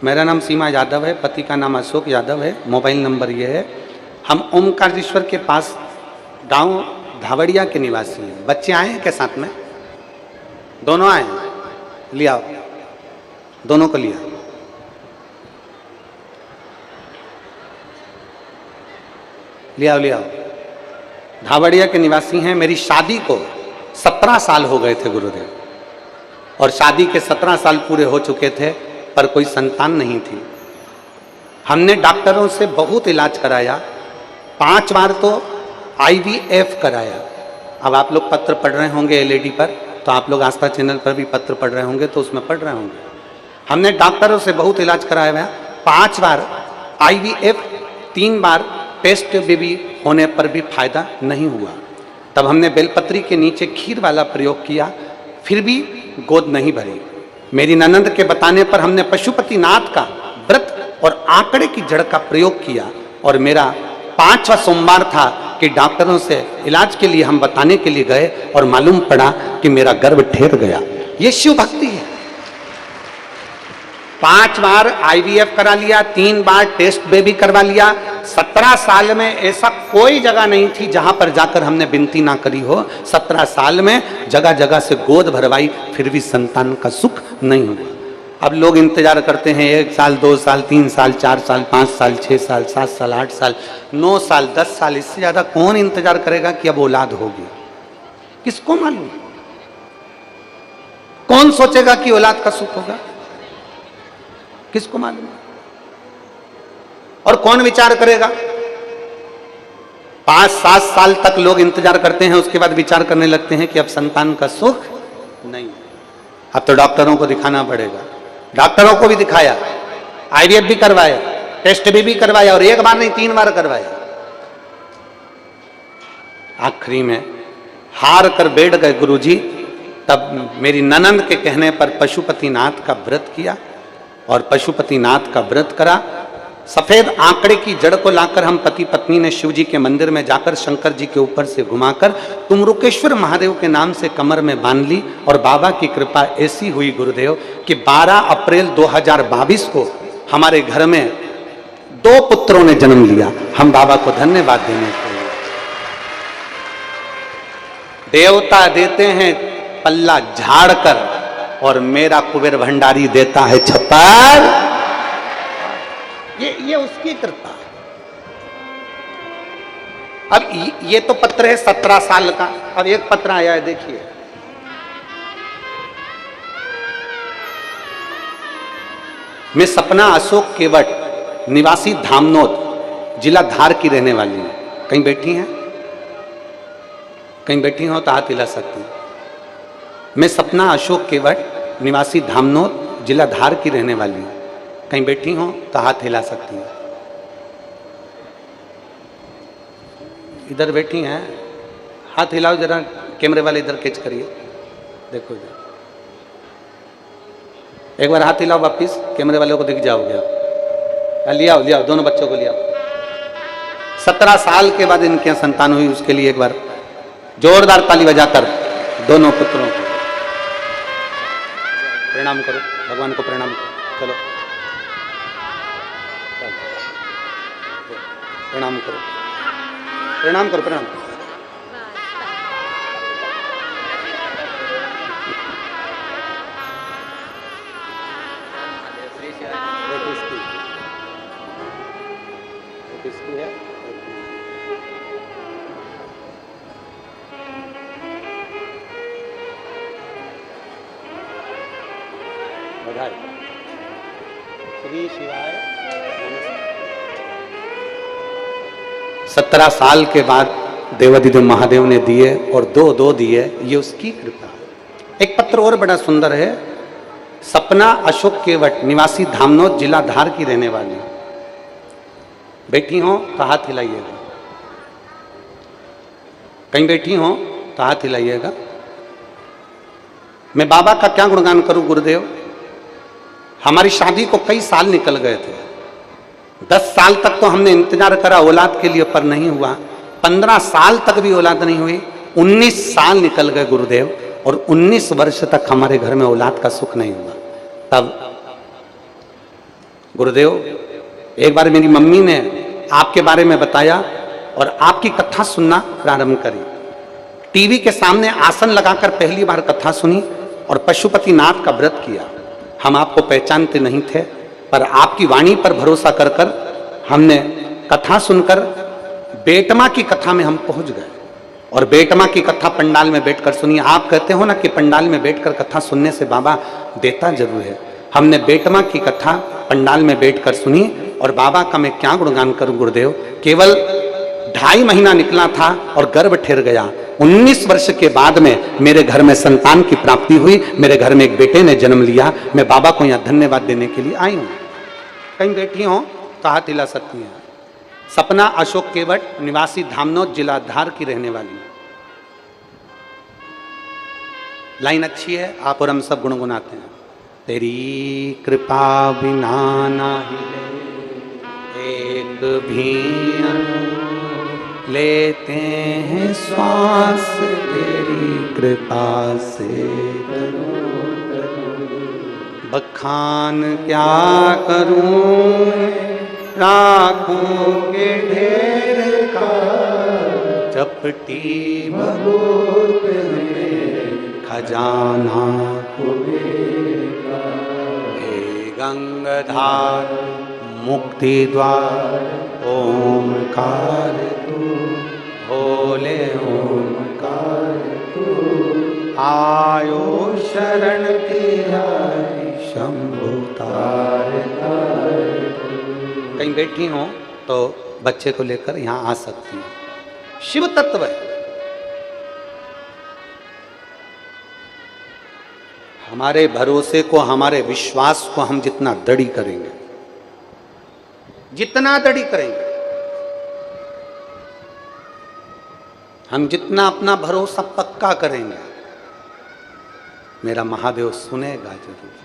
मेरा नाम सीमा यादव है, पति का नाम अशोक यादव है, मोबाइल नंबर ये है। हम ओमकारेश्वर के पास गांव धावड़िया के निवासी हैं। बच्चे आए हैं क्या साथ में? दोनों आए हैं? लिया, दोनों को लिया। लिया लिया। धावड़िया के निवासी हैं। मेरी शादी को 17 साल हो गए थे गुरुदेव, और शादी के 17 साल पूरे हो चुके थे पर कोई संतान नहीं थी। हमने डॉक्टरों से बहुत इलाज कराया, 5 बार तो IVF कराया। अब आप लोग पत्र पढ़ रहे होंगे एलईडी पर, तो आप लोग आस्था चैनल पर भी पत्र पढ़ रहे होंगे, तो उसमें पढ़ रहे होंगे। हमने डॉक्टरों से बहुत इलाज कराया हुआ, 5 बार IVF, 3 बार टेस्ट बेबी होने पर भी फायदा नहीं हुआ। तब हमने बेलपत्री के नीचे खीर वाला प्रयोग किया, फिर भी गोद नहीं भरी। मेरी ननंद के बताने पर हमने पशुपतिनाथ का व्रत और आंकड़े की जड़ का प्रयोग किया, और मेरा 5वां सोमवार था कि डॉक्टरों से इलाज के लिए हम बताने के लिए गए, और मालूम पड़ा कि मेरा गर्भ ठेर गया। ये शिव भक्ति है। 5 बार IVF करा लिया, 3 बार टेस्ट बेबी करवा लिया। 17 साल में ऐसा कोई जगह नहीं थी जहां पर जाकर हमने विनती ना करी हो। 17 साल में जगह जगह से गोद भरवाई, फिर भी संतान का सुख नहीं हुआ। अब लोग इंतजार करते हैं 1 साल, 2 साल, 3 साल, 4 साल, 5 साल, 6 साल, 7 साल, 8 साल, 9 साल, 10 साल, इससे ज्यादा कौन इंतजार करेगा कि अब औलाद होगी? किसको मालूम? कौन सोचेगा कि औलाद का सुख होगा? किसको मालूम? और कौन विचार करेगा? 5-7 साल तक लोग इंतजार करते हैं, उसके बाद विचार करने लगते हैं कि अब संतान का सुख नहीं। अब तो डॉक्टरों को दिखाना पड़ेगा। डॉक्टरों को भी दिखाया, IVF भी करवाया, टेस्ट भी करवाया, और 1 बार नहीं 3 बार करवाया। आखिरी में हार कर बैठ गए गुरुजी। तब मेरी ननंद के कहने पर पशुपतिनाथ का व्रत किया, और पशुपतिनाथ का व्रत करा। सफेद आंकड़े की जड़ को लाकर हम पति पत्नी ने शिव जी के मंदिर में जाकर शंकर जी के ऊपर से घुमाकर तुमरुकेश्वर महादेव के नाम से कमर में बांध ली, और बाबा की कृपा ऐसी हुई गुरुदेव कि 12 अप्रैल 2022 को हमारे घर में 2 पुत्रों ने जन्म लिया। हम बाबा को धन्यवाद देने के लिए। देवता देते हैं पल्ला झाड़ कर, और मेरा कुबेर भंडारी देता है छप्पर। ये उसकी कृपा। अब ये तो पत्र है 17 साल का। अब एक पत्र आया है, देखिए। मैं सपना अशोक केवट, निवासी धामनोद, जिला धार की रहने वाली हूं। कहीं बैठी हैं? कहीं बैठी हो तो हाथ हिला सकती हैं। मैं सपना अशोक केवट, निवासी धामनोद, जिला धार की रहने वाली हूं। कहीं बैठी हो तो हाथ हिला सकती हैं। इधर बैठी हैं, हाथ हिलाओ जरा। कैमरे वाले इधर कैच करिए, देखो इधर। एक बार हाथ हिलाओ वापिस, कैमरे वाले को दिख जाओगे आप। लियाओ लियाओ, दोनों बच्चों को लियाओ। 17 साल के बाद इनके यहाँ संतान हुई, उसके लिए एक बार जोरदार ताली बजाकर दोनों पुत्रों को प्रणाम करो। भगवान को प्रणाम करो। चलो प्रणाम करो, प्रणाम करो, प्रणाम करो। किसकी है? बधाई। श्री शिवाय। 17 साल के बाद देवाधिदेव महादेव ने दिए, और 2 दिए, ये उसकी कृपा। एक पत्र और बड़ा सुंदर है। सपना अशोक केवट, निवासी धामनोद, जिला धार की रहने वाली। बैठी हो तो हाथ हिलाइएगा। कहीं बैठी हो तो हाथ हिलाइएगा। मैं बाबा का क्या गुणगान करूं गुरुदेव। हमारी शादी को कई साल निकल गए थे, 10 साल तक तो हमने इंतजार करा औलाद के लिए, पर नहीं हुआ। 15 साल तक भी औलाद नहीं हुई। 19 साल निकल गए गुरुदेव, और 19 वर्ष तक हमारे घर में औलाद का सुख नहीं हुआ। तब गुरुदेव एक बार मेरी मम्मी ने आपके बारे में बताया और आपकी कथा सुनना प्रारंभ करी। टीवी के सामने आसन लगाकर पहली बार कथा सुनी और पशुपतिनाथ का व्रत किया। हम आपको पहचानते नहीं थे, पर आपकी वाणी पर भरोसा कर कर हमने कथा सुनकर बेटमा की कथा में हम पहुंच गए। और बेटमा की कथा पंडाल में बैठकर सुनी। आप कहते हो ना कि पंडाल में बैठकर कथा सुनने से बाबा देता जरूर है। हमने बेटमा की कथा पंडाल में बैठकर सुनी, और बाबा का मैं क्या गुणगान करूं गुरुदेव। केवल 2.5 महीना निकला था और गर्भ ठहर गया। 19 वर्ष के बाद में मेरे घर में संतान की प्राप्ति हुई। मेरे घर में एक बेटे ने जन्म लिया। मैं बाबा को यहाँ धन्यवाद देने के लिए आई हूँ। कहीं बैठी हो तो हाथ हिला सकती हैं। सपना अशोक केवट, निवासी धामनोद, जिला धार की रहने वाली। लाइन अच्छी है, आप और हम सब गुनगुनाते हैं। तेरी कृपा बिना नाही एक भी लेते हैं श्वास, तेरी कृपा से बखान क्या करूं, राखों के ढेर का चपटी भगोत में खजाना कुबेरा। हे गंगाधार मुक्ति द्वार ओमकार तू, भोले ओमकार तू, आयो शरण तिहारी शंभु तार तार। कहीं बैठी हो तो बच्चे को लेकर यहाँ आ सकती हैं। शिव तत्व है। हमारे भरोसे को, हमारे विश्वास को हम जितना दृढ़ करेंगे, जितना दृढ़ करेंगे, हम जितना अपना भरोसा पक्का करेंगे, मेरा महादेव सुनेगा जरूर।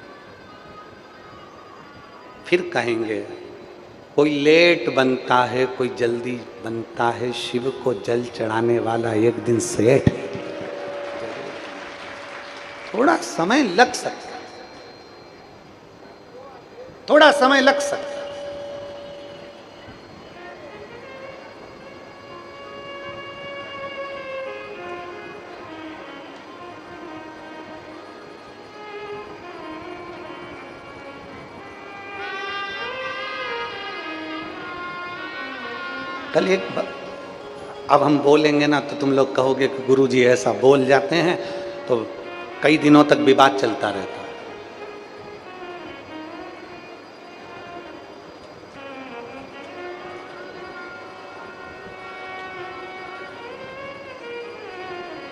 फिर कहेंगे कोई लेट बनता है, कोई जल्दी बनता है, शिव को जल चढ़ाने वाला एक दिन सेठ। थोड़ा समय लग सकता है, थोड़ा समय लग सकता है। कल एक अब हम बोलेंगे ना तो तुम लोग कहोगे कि गुरुजी ऐसा बोल जाते हैं, तो कई दिनों तक विवाद चलता रहता है।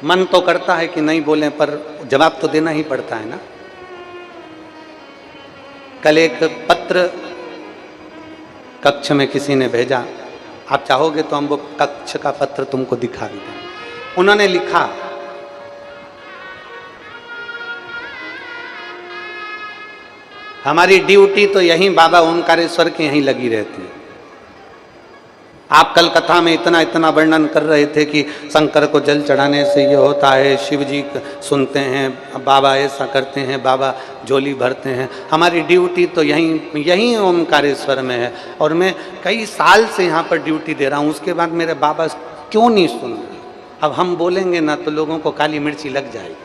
मन तो करता है कि नहीं बोलें, पर जवाब तो देना ही पड़ता है ना। कल एक पत्र कक्ष में किसी ने भेजा, आप चाहोगे तो हम वो कक्ष का पत्र तुमको दिखा भी दें। उन्होंने लिखा, हमारी ड्यूटी तो यहीं बाबा ओमकारेश्वर के यहीं लगी रहती है। आप कल कथा में इतना इतना वर्णन कर रहे थे कि शंकर को जल चढ़ाने से ये होता है, शिव जी सुनते हैं, बाबा ऐसा करते हैं, बाबा झोली भरते हैं। हमारी ड्यूटी तो यहीं ओमकारेश्वर में है, और मैं कई साल से यहाँ पर ड्यूटी दे रहा हूँ। उसके बाद मेरे बाबा क्यों नहीं सुन रहे? अब हम बोलेंगे ना तो लोगों को काली मिर्ची लग जाएगी।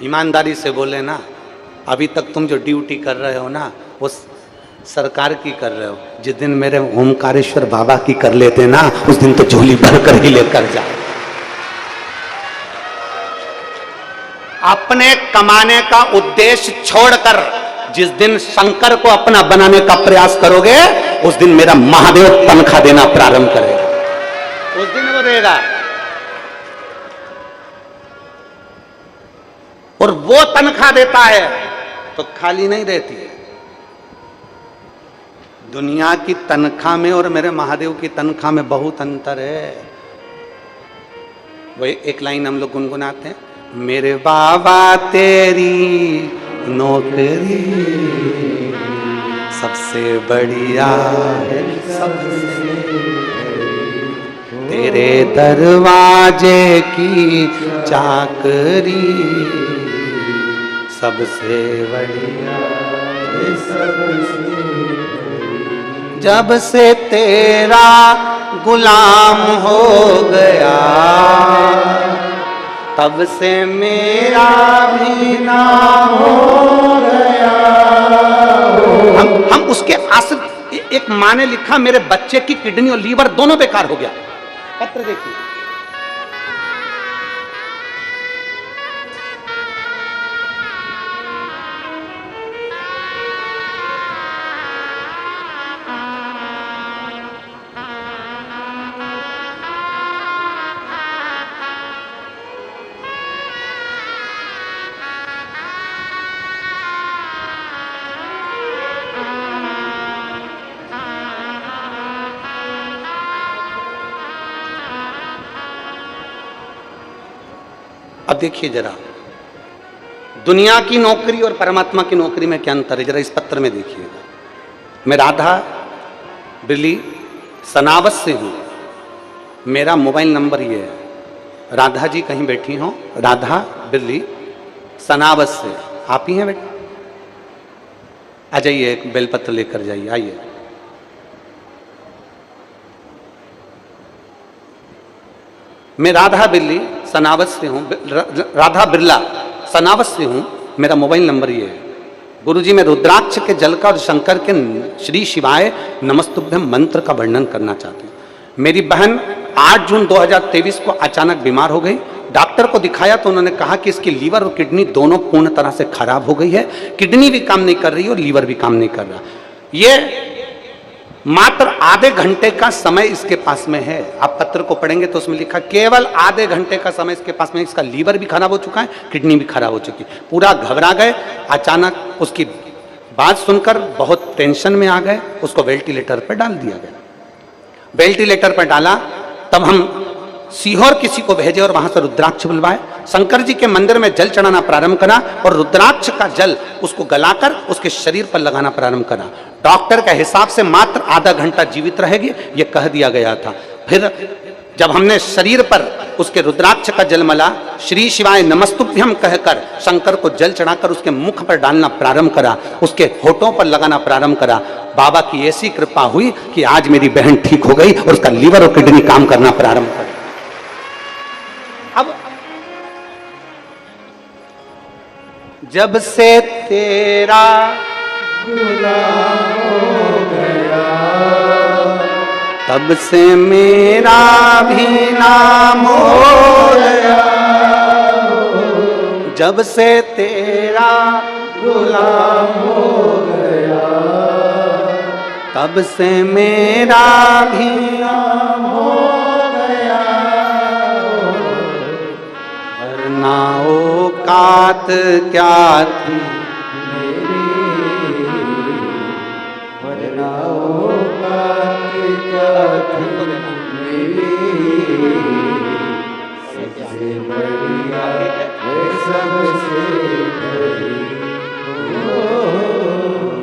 ईमानदारी से बोले ना, अभी तक तुम जो ड्यूटी कर रहे हो ना, वो सरकार की कर रहे हो। जिस दिन मेरे ओमकारेश्वर बाबा की कर लेते ना, उस दिन तो झोली भर कर ही लेकर जाओ। अपने कमाने का उद्देश्य छोड़कर जिस दिन शंकर को अपना बनाने का प्रयास करोगे, उस दिन मेरा महादेव तनख्वाह देना प्रारंभ करेगा। उस दिन वो देगा, और वो तनख्वाह देता है तो खाली नहीं रहती है। दुनिया की तनख्वाह में और मेरे महादेव की तनख्वाह में बहुत अंतर है। वो एक लाइन हम लोग गुनगुनाते हैं, मेरे बाबा तेरी नौकरी सबसे बढ़िया है, सबसे तेरे दरवाजे की चाकरी सबसे बढ़िया है, सबसे जब से तेरा गुलाम हो गया तब से मेरा भी नाम हो गया। हम उसके आश्रित, एक माँ ने लिखा मेरे बच्चे की किडनी और लीवर दोनों बेकार हो गया। पत्र देखिए, अब देखिए जरा दुनिया की नौकरी और परमात्मा की नौकरी में क्या अंतर है, जरा इस पत्र में देखिएगा। मैं राधा बिरली सनावत से हूं, मेरा मोबाइल नंबर ये है, राधा जी कहीं बैठी हो, राधा बिरली सनावत से, आप ही हैं बेटा, आ जाइए, एक बेलपत्र लेकर जाइए, आइए। मैं राधा बिरली सनावत से हूँ, राधा बिरला सनावत से हूँ, मेरा मोबाइल नंबर ये है। गुरुजी मैं रुद्राक्ष के जल का और शंकर के श्री शिवाय नमस्तुभ्यम मंत्र का वर्णन करना चाहती हूँ। मेरी बहन 8 जून 2023 को अचानक बीमार हो गई। डॉक्टर को दिखाया तो उन्होंने कहा कि इसकी लीवर और किडनी दोनों पूर्ण तरह से खराब हो गई है, किडनी भी काम नहीं कर रही और लीवर भी काम नहीं कर रहा। ये मात्र आधे घंटे का समय इसके पास में है। आप पत्र को पढ़ेंगे तो उसमें लिखा केवल आधे घंटे का समय इसके पास में, इसका लीवर भी खराब हो चुका है, किडनी भी खराब हो चुकी, पूरा घबरा गए। अचानक उसकी बात सुनकर बहुत टेंशन में आ गए, उसको वेंटिलेटर पर डाल दिया गया। वेंटिलेटर पर डाला तब हम सीहोर किसी को भेजे और वहां से रुद्राक्ष बुलवाए, शंकर जी के मंदिर में जल चढ़ाना प्रारंभ करा और रुद्राक्ष का जल उसको गलाकर उसके शरीर पर लगाना प्रारंभ करा। डॉक्टर के हिसाब से मात्र आधा घंटा जीवित रहेगी, ये कह दिया गया था। फिर जब हमने शरीर पर उसके रुद्राक्ष का जल मला, श्री शिवाय नमस्तुभ्यम कहकर शंकर को जल चढ़ाकर उसके मुख पर डालना प्रारंभ करा, उसके होठों पर लगाना प्रारंभ करा, बाबा की ऐसी कृपा हुई कि आज मेरी बहन ठीक हो गई और उसका लीवर और किडनी काम करना प्रारंभ करा। अब जब से तेरा गुलाम हो गया तब से मेरा भी नाम हो गया, जब से तेरा गुलाम हो गया तब से मेरा भी नाम हो गया, वरना औकात क्या थी मेरी, वरना औकात क्या थी मेरी, सबसे बढ़िया सबसे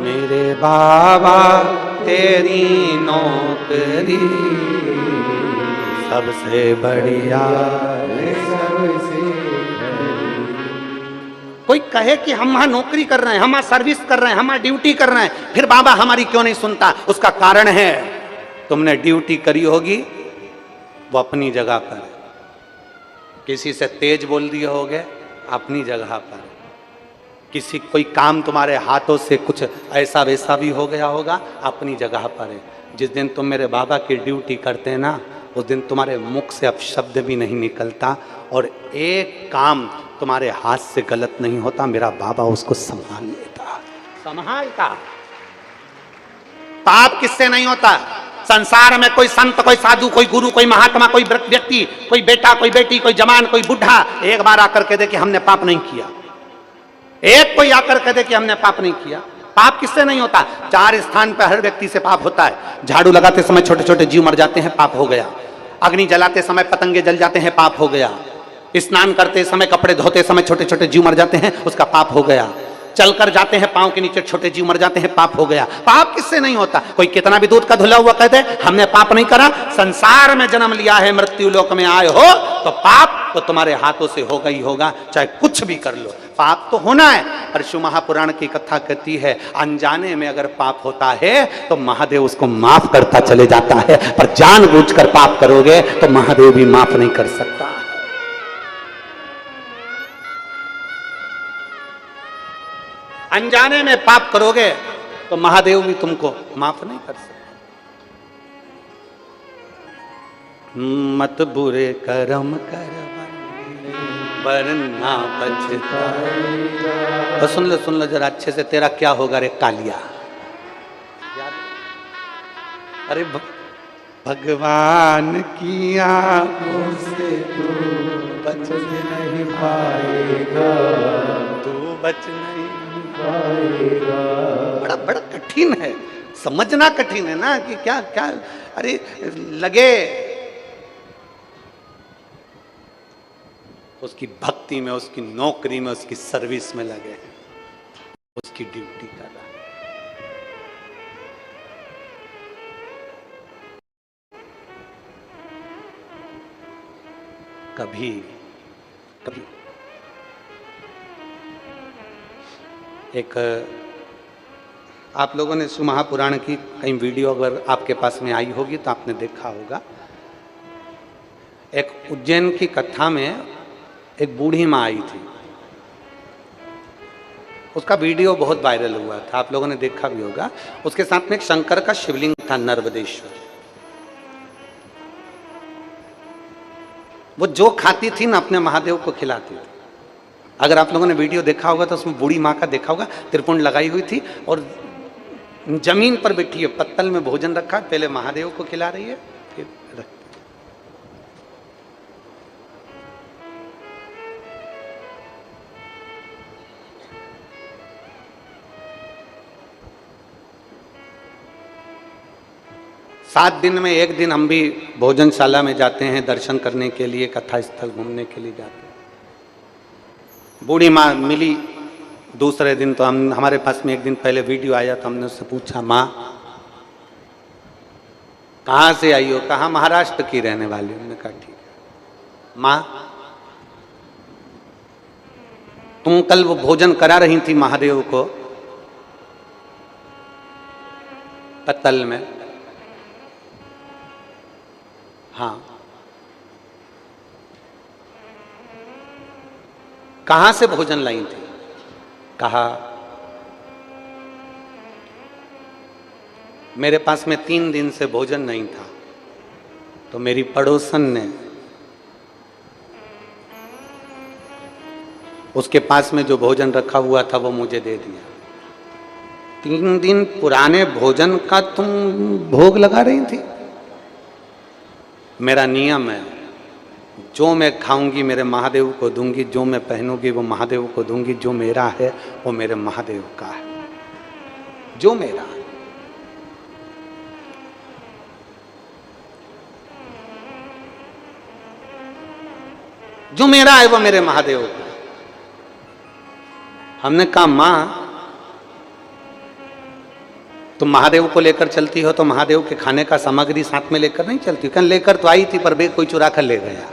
मेरे बाबा तेरी नौकरी सबसे बढ़िया सबसे। कोई कहे कि हम वहां नौकरी कर रहे हैं, हम वहां सर्विस कर रहे हैं, हम वहां ड्यूटी कर रहे हैं, फिर बाबा हमारी क्यों नहीं सुनता? उसका कारण है तुमने ड्यूटी करी होगी, वो अपनी जगह पर, किसी से तेज बोल दिए होगे अपनी जगह पर, किसी कोई काम तुम्हारे हाथों से कुछ ऐसा वैसा भी हो गया होगा, अपनी जगह पर है। जिस दिन तुम मेरे बाबा की ड्यूटी करते हैं ना, उस दिन तुम्हारे मुख से अब शब्द भी नहीं निकलता और एक काम तुम्हारे हाथ से गलत नहीं होता, मेरा बाबा उसको संभाल लेता, संभालता। पाप किससे नहीं होता? संसार में कोई संत, कोई साधु, कोई गुरु, कोई महात्मा, कोई व्यक्ति, कोई बेटा, कोई बेटी, कोई जवान, कोई बुढ़ा एक बार आकर कह दे कि हमने पाप नहीं किया, एक कोई आकर कह दे कि हमने पाप नहीं किया। पाप किससे नहीं होता? 4 स्थान पर हर व्यक्ति से पाप होता है। झाड़ू लगाते समय छोटे छोटे जीव मर जाते हैं, पाप हो गया। अग्नि जलाते समय पतंगे जल जाते हैं, पाप हो गया। स्नान करते समय, कपड़े धोते समय छोटे छोटे जीव मर जाते हैं, उसका पाप हो गया। चलकर जाते हैं, पांव के नीचे छोटे जीव मर जाते हैं, पाप हो गया। पाप किससे नहीं होता? कोई कितना भी दूध का धुला हुआ कहते हमने पाप नहीं करा। संसार में जन्म लिया है, मृत्यु लोक में आए हो तो पाप तो तुम्हारे हाथों से होगा ही होगा, चाहे कुछ भी कर लो, पाप तो होना है। पर शिव महापुराण की कथा कहती है अनजाने में अगर पाप होता है तो महादेव उसको माफ करता चले जाता है, पर जानबूझकर पाप करोगे तो महादेव भी माफ नहीं कर सकता। अनजाने में पाप करोगे तो महादेव भी तुमको माफ नहीं कर सकते। मत बुरे कर्म कर वरना पछताएगा। तो सुन लो जरा अच्छे से, तेरा क्या होगा रे कालिया। अरे भगवान की आंखों से तू बच नहीं पाएगा, तू बच नहीं पाएगा। बड़ा कठिन है, समझना कठिन है ना कि क्या क्या। अरे लगे उसकी भक्ति में, उसकी नौकरी में, उसकी सर्विस में लगे, उसकी ड्यूटी कर रहा है। कभी कभी एक आप लोगों ने शिव महापुराण की कई वीडियो अगर आपके पास में आई होगी तो आपने देखा होगा। एक उज्जैन की कथा में एक बूढ़ी माँ आई थी, उसका वीडियो बहुत वायरल हुआ था, आप लोगों ने देखा भी होगा। उसके साथ में एक शंकर का शिवलिंग था, नर्मदेश्वर। वो जो खाती थी ना अपने महादेव को खिलाती थी। अगर आप लोगों ने वीडियो देखा होगा तो उसमें बूढ़ी माँ का देखा होगा, त्रिपुंड लगाई हुई थी और जमीन पर बैठी है, पत्तल में भोजन रखा, पहले महादेव को खिला रही है, फिर रख। सात दिन में एक दिन हम भी भोजनशाला में जाते हैं दर्शन करने के लिए, कथा स्थल घूमने के लिए जाते हैं। बूढ़ी माँ मिली दूसरे दिन, तो हम हमारे पास में एक दिन पहले वीडियो आया तो हमने उससे पूछा, माँ कहाँ से आई हो? कहा महाराष्ट्र की रहने वाली। हमने कहा ठीक है। माँ तुम कल वो भोजन करा रही थी महादेव को पत्तल में? हाँ। कहां से भोजन लाई थी? कहा मेरे पास में 3 दिन से भोजन नहीं था, तो मेरी पड़ोसन ने उसके पास में जो भोजन रखा हुआ था वो मुझे दे दिया। 3 दिन पुराने भोजन का तुम भोग लगा रही थी? मेरा नियम है, जो मैं खाऊंगी मेरे महादेव को दूंगी, जो मैं पहनूंगी वो महादेव को दूंगी, जो मेरा है वो मेरे महादेव का है, जो मेरा है। जो मेरा है वो मेरे महादेव का है। हमने कहा मां तुम महादेव को लेकर चलती हो तो महादेव के खाने का सामग्री साथ में लेकर नहीं चलती? कहने लेकर तो आई थी पर बेग कोई चुरा कर ले गया।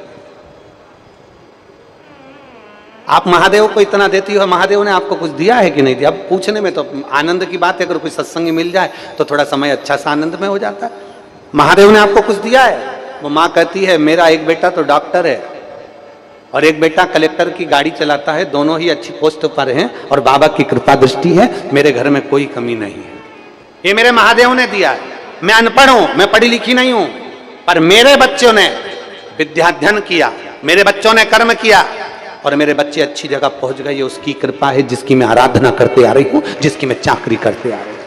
आप महादेव को इतना देती हो, महादेव ने आपको कुछ दिया है कि नहीं दिया? अब पूछने में तो आनंद की बात है, अगर कोई सत्संग मिल जाए तो थोड़ा समय अच्छा सा आनंद में हो जाता है। महादेव ने आपको कुछ दिया है? वो माँ कहती है मेरा एक बेटा तो डॉक्टर है और एक बेटा कलेक्टर की गाड़ी चलाता है, दोनों ही अच्छी पोस्ट पर हैं और बाबा की कृपा दृष्टि है, मेरे घर में कोई कमी नहीं है। ये मेरे महादेव ने दिया है। मैं अनपढ़ हूं, मैं पढ़ी लिखी नहीं हूं, पर मेरे बच्चों ने विद्याध्ययन किया, मेरे बच्चों ने कर्म किया और मेरे बच्चे अच्छी जगह पहुंच गए। ये उसकी कृपा है जिसकी मैं आराधना करते आ रही हूं, जिसकी मैं चाकरी करते आ रही हूं।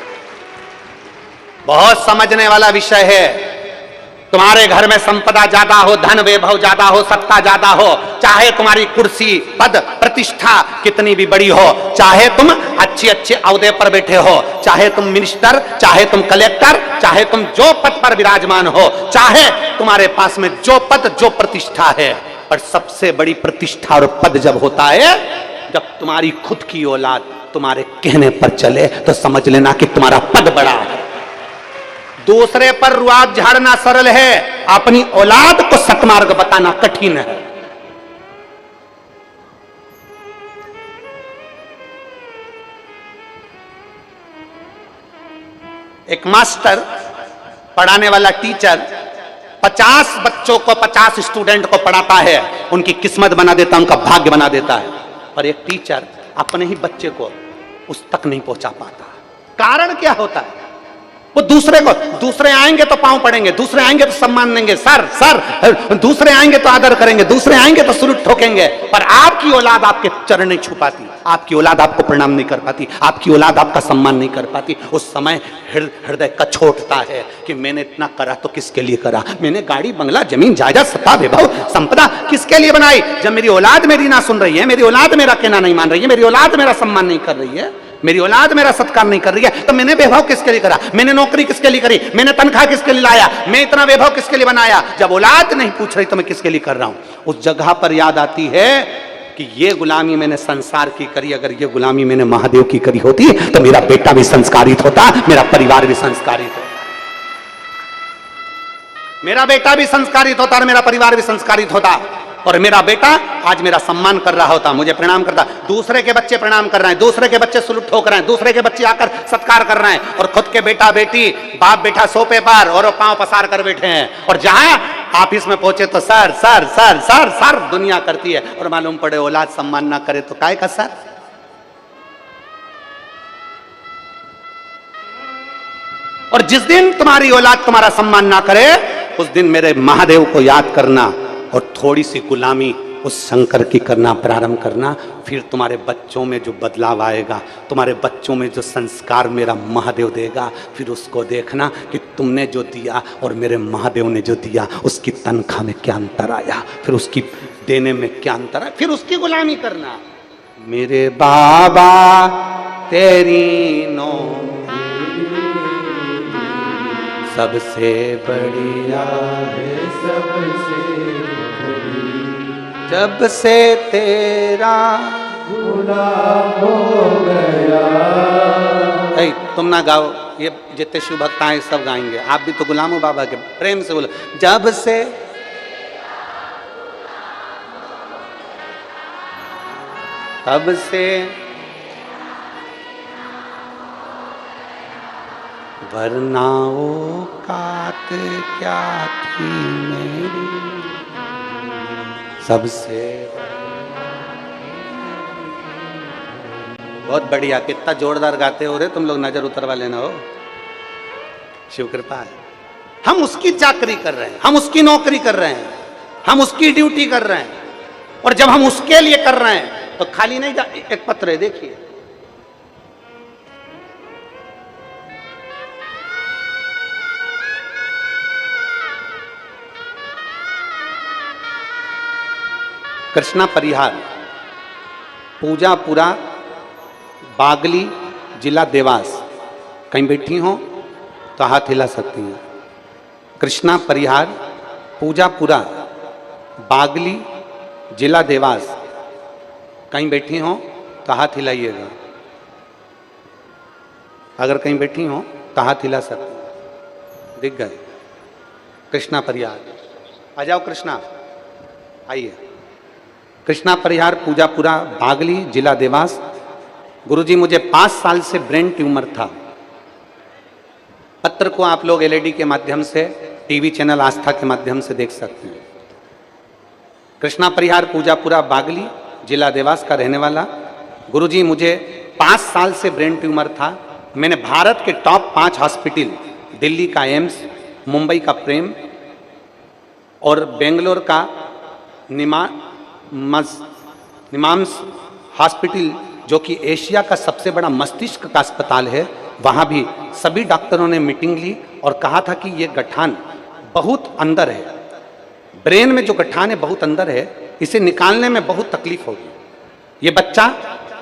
बहुत समझने वाला विषय है। तुम्हारे घर में संपदा ज्यादा हो, धन वैभव ज्यादा हो, सत्ता ज्यादा हो, चाहे तुम्हारी कुर्सी पद प्रतिष्ठा कितनी भी बड़ी हो, चाहे तुम अच्छे अच्छे औहदे पर बैठे हो, चाहे तुम मिनिस्टर, चाहे तुम कलेक्टर, चाहे तुम जो पद पर विराजमान हो, चाहे तुम्हारे पास में जो पद जो प्रतिष्ठा है, पर सबसे बड़ी प्रतिष्ठा और पद जब होता है जब तुम्हारी खुद की औलाद तुम्हारे कहने पर चले, तो समझ लेना कि तुम्हारा पद बड़ा है। दूसरे पर रुआब झाड़ना सरल है, अपनी औलाद को सतमार्ग बताना कठिन है। एक मास्टर, पढ़ाने वाला टीचर 50 बच्चों को, 50 स्टूडेंट को पढ़ाता है, उनकी किस्मत बना देता है, उनका भाग्य बना देता है। और एक टीचर अपने ही बच्चे को उस तक नहीं पहुंचा पाता। कारण क्या होता है? वो दूसरे आएंगे तो पांव पड़ेंगे, दूसरे आएंगे तो सम्मान देंगे, सर सर, दूसरे आएंगे तो आदर करेंगे, दूसरे आएंगे तो सलूट ठोकेंगे। पर आपकी औलाद आपके चरण नहीं छू पाती, आपकी औलाद आपको प्रणाम नहीं कर पाती, आपकी औलाद आपका सम्मान नहीं कर पाती। उस समय हृदय कछोटता है कि मैंने इतना करा तो किसके लिए करा? मैंने गाड़ी बंगला जमीन जायदाद सत्ता वैभव संपदा किसके लिए बनाई? जब मेरी औलाद मेरी ना सुन रही है, मेरी औलाद मेरा कहना नहीं मान रही है, मेरी औलाद मेरा सम्मान नहीं कर रही है, मेरी औलाद मेरा सत्कार नहीं कर रही है, तो मैंने वैभव किसके लिए करा? मैंने नौकरी किसके लिए करी? मैंने तनख्वाह किसके लिए लाया? मैं इतना वैभव किसके लिए बनाया? जब औलाद नहीं पूछ रही तो मैं किसके लिए कर रहा हूं? उस जगह पर याद आती है कि ये गुलामी मैंने संसार की करी, अगर ये गुलामी मैंने महादेव की करी होती तो मेरा बेटा भी संस्कारित होता, मेरा परिवार भी संस्कारित होता, मेरा बेटा भी संस्कारित होता और मेरा परिवार भी संस्कारित होता। और मेरा बेटा आज मेरा सम्मान कर रहा होता, मुझे प्रणाम करता। दूसरे के बच्चे प्रणाम कर रहे हैं, दूसरे के बच्चे सलूट ठोक रहे हैं, दूसरे के बच्चे आकर सत्कार कर रहे हैं, और खुद के बेटा बेटी, बाप बेटा सोफे पर और पांव पसार कर बैठे हैं। और जहां ऑफिस में पहुंचे तो sir sir sir sir sir दुनिया करती है, और मालूम पड़े औलाद सम्मान ना करे तो काय का सर? और जिस दिन तुम्हारी औलाद तुम्हारा सम्मान ना करे, उस दिन मेरे महादेव को याद करना और थोड़ी सी गुलामी उस शंकर की करना प्रारंभ करना। फिर तुम्हारे बच्चों में जो बदलाव आएगा, तुम्हारे बच्चों में जो संस्कार मेरा महादेव देगा, फिर उसको देखना कि तुमने जो दिया और मेरे महादेव ने जो दिया, उसकी तनख्वाह में क्या अंतर आया, फिर उसकी देने में क्या अंतर आया, फिर उसकी गुलामी करना। मेरे बाबा तेरी नो सबसे बढ़िया है, सबसे जब से तेरा गुलाम हो गया। तुम ना गाओ, ये जितने शिव भक्त हैं सब गाएंगे, आप भी तो गुलाम हो बाबा के। प्रेम से बोलो, जब से तब से वरना औकात क्या थी मेरी, सबसे। बहुत बढ़िया, कितना जोरदार गाते हो रे तुम लोग, नजर उतरवा लेना हो, शिव कृपा है। हम उसकी चाकरी कर रहे हैं, हम उसकी नौकरी कर रहे हैं, हम उसकी ड्यूटी कर रहे हैं, और जब हम उसके लिए कर रहे हैं तो खाली नहीं जा। एक पत्र है, देखिए, कृष्णा परिहार, पूजापुरा, बागली, जिला देवास। कहीं बैठी हो तो हाथ हिला सकती हैं। कृष्णा परिहार, पूजापुरा, बागली, जिला देवास। कहीं बैठी हो तो हाथ हिलाइएगा। अगर कहीं बैठी हो तो हाथ हिला सकती हैं। दिख गए? कृष्णा परिहार, आ जाओ कृष्णा, आइए। कृष्णा परिहार, पूजापुरा, बागली, जिला देवास। गुरुजी, मुझे 5 साल से ब्रेन ट्यूमर था। पत्र को आप लोग एलईडी के माध्यम से, टीवी चैनल आस्था के माध्यम से देख सकते हैं। कृष्णा परिहार, पूजापुरा, बागली, जिला देवास का रहने वाला। गुरुजी, मुझे 5 साल से ब्रेन ट्यूमर था। मैंने भारत के टॉप 5 हॉस्पिटल, दिल्ली का एम्स, मुंबई का प्रेम और बेंगलोर का निमांस हॉस्पिटल, जो कि एशिया का सबसे बड़ा मस्तिष्क का अस्पताल है, वहाँ भी सभी डॉक्टरों ने मीटिंग ली और कहा था कि ये गठान बहुत अंदर है, ब्रेन में जो गठान है बहुत अंदर है, इसे निकालने में बहुत तकलीफ होगी, ये बच्चा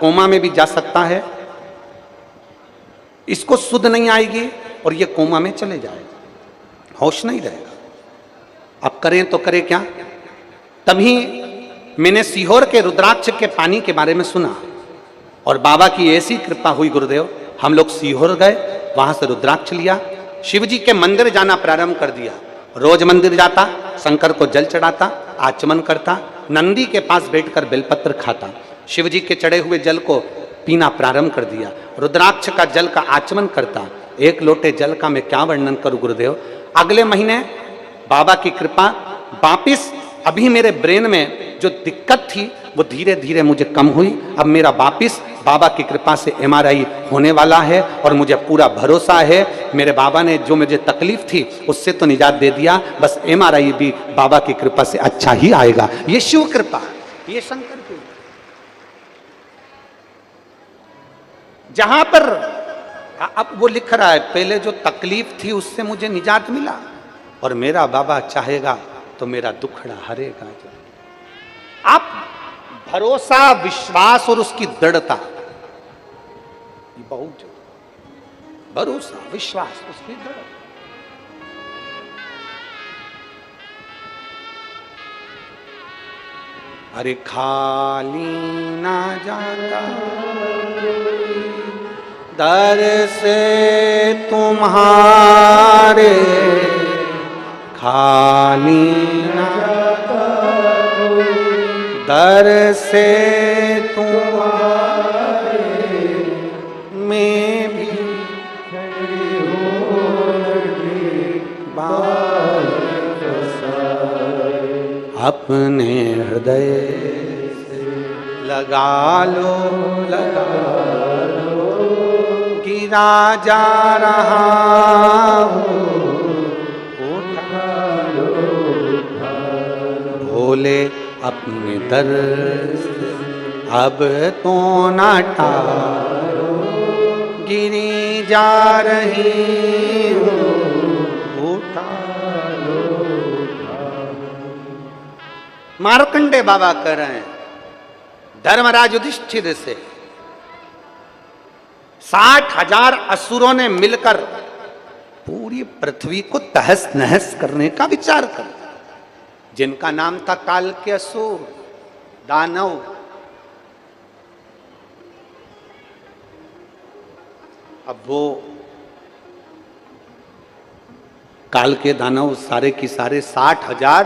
कोमा में भी जा सकता है, इसको सुध नहीं आएगी और ये कोमा में चले जाएगा, होश नहीं रहेगा। अब करें तो करें क्या? तभी मैंने सीहोर के रुद्राक्ष के पानी के बारे में सुना और बाबा की ऐसी कृपा हुई गुरुदेव, हम लोग सीहोर गए, वहां से रुद्राक्ष लिया, शिव जी के मंदिर जाना प्रारंभ कर दिया। रोज मंदिर जाता, शंकर को जल चढ़ाता, आचमन करता, नंदी के पास बैठकर बेलपत्र खाता, शिव जी के चढ़े हुए जल को पीना प्रारंभ कर दिया, रुद्राक्ष का जल का आचमन करता। एक लोटे जल का मैं क्या वर्णन करूं गुरुदेव। अगले महीने बाबा की कृपा, वापिस अभी मेरे ब्रेन में जो दिक्कत थी वो धीरे धीरे मुझे कम हुई। अब मेरा वापिस बाबा की कृपा से MRI होने वाला है और मुझे पूरा भरोसा है मेरे बाबा ने जो मुझे तकलीफ थी उससे तो निजात दे दिया, बस MRI भी बाबा की कृपा से अच्छा ही आएगा। ये शिव कृपा, ये शंकर की। जहां पर अब वो लिख रहा है पहले जो तकलीफ थी उससे मुझे निजात मिला और मेरा बाबा चाहेगा तो मेरा दुखड़ा हरेगा। आप भरोसा, विश्वास और उसकी दृढ़ता, बहुत भरोसा, विश्वास, उसकी दृढ़ता। अरे खाली ना जाता दर से तुम्हारे, खाली ना दर से तुम्हारे, मैं भी खड़ी हो अपने हृदय से लगा लो, लगा लो, गिरा जा रहा हूँ, उठा लो, भोले अपने दर से अब तो ना टालो, गिरी जा रही हूँ, उठा लो। मार्कंडे बाबा कह रहे हैं धर्मराज युधिष्ठिर से 60,000 असुरों ने मिलकर पूरी पृथ्वी को तहस नहस करने का विचार कर, जिनका नाम था काल के असुर, दानव। अब वो काल के दानव सारे की सारे 60,000,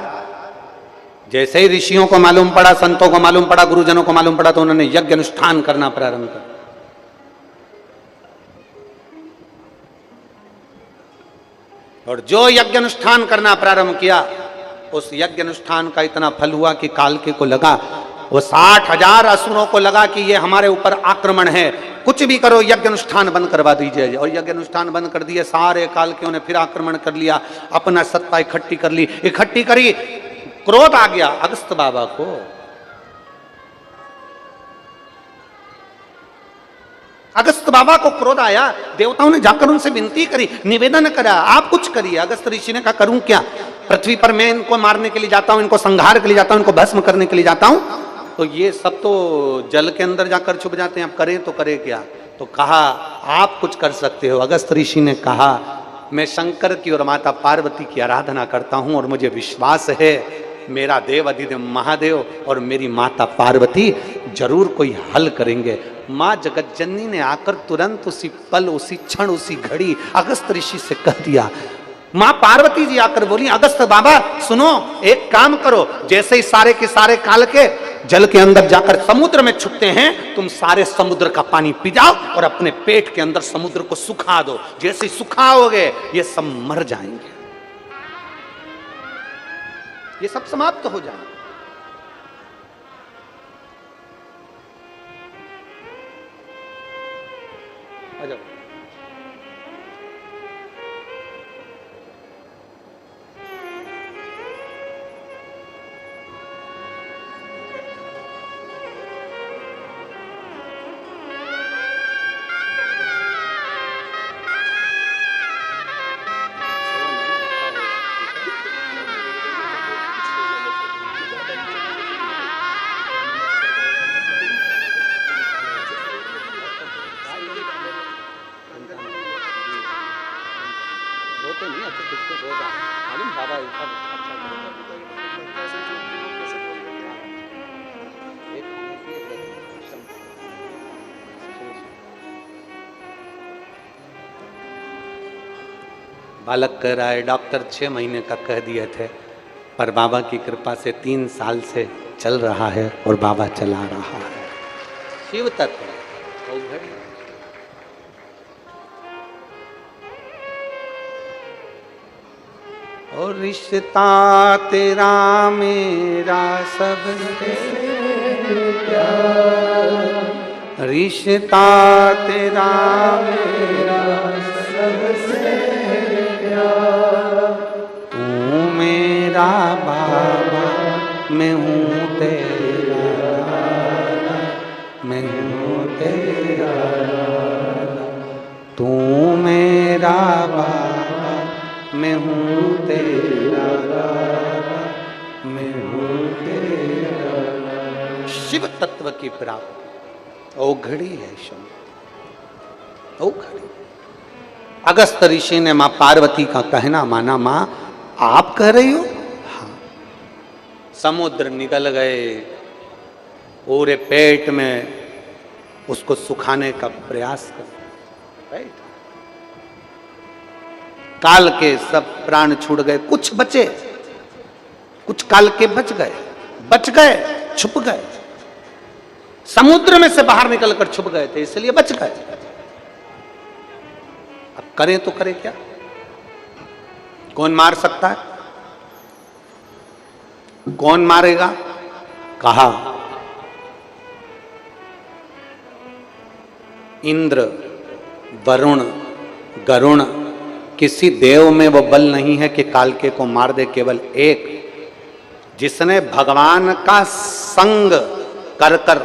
जैसे ही ऋषियों को मालूम पड़ा, संतों को मालूम पड़ा, गुरुजनों को मालूम पड़ा तो उन्होंने यज्ञ अनुष्ठान करना प्रारंभ कर। और जो यज्ञ अनुष्ठान करना प्रारंभ किया उस यज्ञ अनुष्ठान का इतना फल हुआ कि कालके को लगा, वो 60,000 असुरों को लगा कि ये हमारे ऊपर आक्रमण है, कुछ भी करो यज्ञ अनुष्ठान बंद करवा दीजिए। और यज्ञ अनुष्ठान बंद कर दिए, सारे कालकियों ने फिर आक्रमण कर लिया, अपना सत्ता इकट्ठी कर ली, इकट्ठी करी। क्रोध आ गया अगस्त बाबा को, अगस्त बाबा को क्रोध आया। देवताओं ने जाकर उनसे विनती करी, निवेदन करा, आप कुछ करिए। अगस्त ऋषि ने कहा करूं क्या, पृथ्वी पर मैं इनको मारने के लिए जाता हूं, इनको संहार के लिए जाता हूं, इनको भस्म करने के लिए जाता हूं, तो ये सब तो जल के अंदर जाकर छुप जाते हैं, अब करें तो करें क्या। तो कहा आप कुछ कर सकते हो। अगस्त ऋषि ने कहा मैं शंकर की और माता पार्वती की आराधना करता हूं और मुझे विश्वास है मेरा देव अधिदेव महादेव और मेरी माता पार्वती जरूर कोई हल करेंगे। माँ जगतजननी ने आकर तुरंत उसी पल, उसी क्षण, उसी घड़ी अगस्त ऋषि से कह दिया। माँ पार्वती जी आकर बोली अगस्त बाबा सुनो, एक काम करो, जैसे ही सारे के सारे काल के जल के अंदर जाकर समुद्र में छुपते हैं, तुम सारे समुद्र का पानी पी जाओ और अपने पेट के अंदर समुद्र को सुखा दो। जैसे ही सुखाओगे ये सब मर जाएंगे, ये सब समाप्त हो जाएंगे। बालक कह रहा है डॉक्टर 6 महीने का कह दिए थे, पर बाबा की कृपा से 3 साल से चल रहा है और बाबा चला रहा है। शिव तत्व और रिश्ता तेरा मेरा सबसे प्यारा, रिश्ता तेरा मेरा सबसे प्यारा, तू मेरा बाबा मैं हूँ तेरा लाला, मैं हूँ तेरा लाला, तू मेरा बाबा मैं हूँ तेरा लाला, मैं हूँ तेरा लाला। शिव तत्व की प्राप्ति ओघड़ी है शब्द, ओघड़ी। अगस्त ऋषि ने मां पार्वती का कहना माना, मां आप कह रही हो? हाँ। समुद्र निकल गए, पूरे पेट में उसको सुखाने का प्रयास कर, राइट? काल के सब प्राण छूट गए, कुछ बचे, कुछ काल के बच गए, छुप गए, समुद्र में से बाहर निकलकर छुप गए थे, इसलिए बच गए। अब करें तो करें क्या? कौन मार सकता है? कौन मारेगा? कहा इंद्र, वरुण, गरुण, किसी देव में वो बल नहीं है कि कालके को मार दे। केवल एक, जिसने भगवान का संग कर कर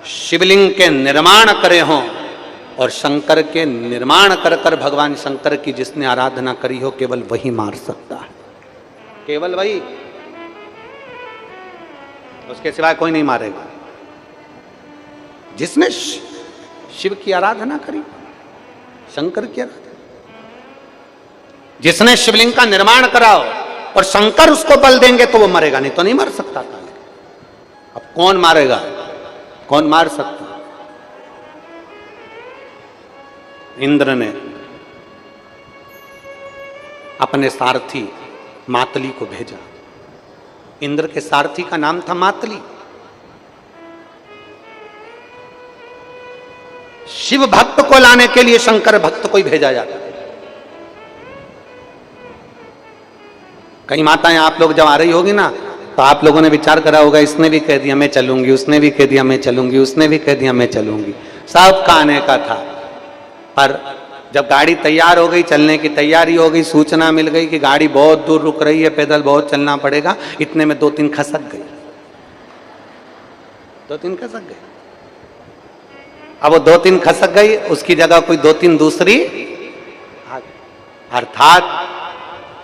शिवलिंग के निर्माण करे हों और शंकर के निर्माण कर कर भगवान शंकर की जिसने आराधना करी हो, केवल वही मार सकता है, केवल वही, उसके सिवाय कोई नहीं मारेगा। जिसने शिव की आराधना करी, शंकर की आराधना, जिसने शिवलिंग का निर्माण कराओ और शंकर उसको बल देंगे तो वो मरेगा, नहीं तो नहीं मर सकता था। अब कौन मारेगा? कौन मार सकता? इंद्र ने अपने सारथी मातली को भेजा। इंद्र के सारथी का नाम था मातली। शिव भक्त को लाने के लिए शंकर भक्त को ही भेजा जाता है। कई माताएं आप लोग जब आ रही होगी ना, तो आप लोगों ने विचार करा होगा, इसने भी कह दिया मैं चलूंगी, उसने भी कह दिया मैं चलूंगी, उसने भी कह दिया मैं चलूंगी, सबका आने का था। पर जब गाड़ी तैयार हो गई, चलने की तैयारी हो गई, सूचना मिल गई कि गाड़ी बहुत दूर रुक रही है, पैदल बहुत चलना पड़ेगा, इतने में 2-3 खसक गई, 2-3 खसक गई। अब वो 2-3 खसक गई, उसकी जगह कोई 2-3 दूसरी, अर्थात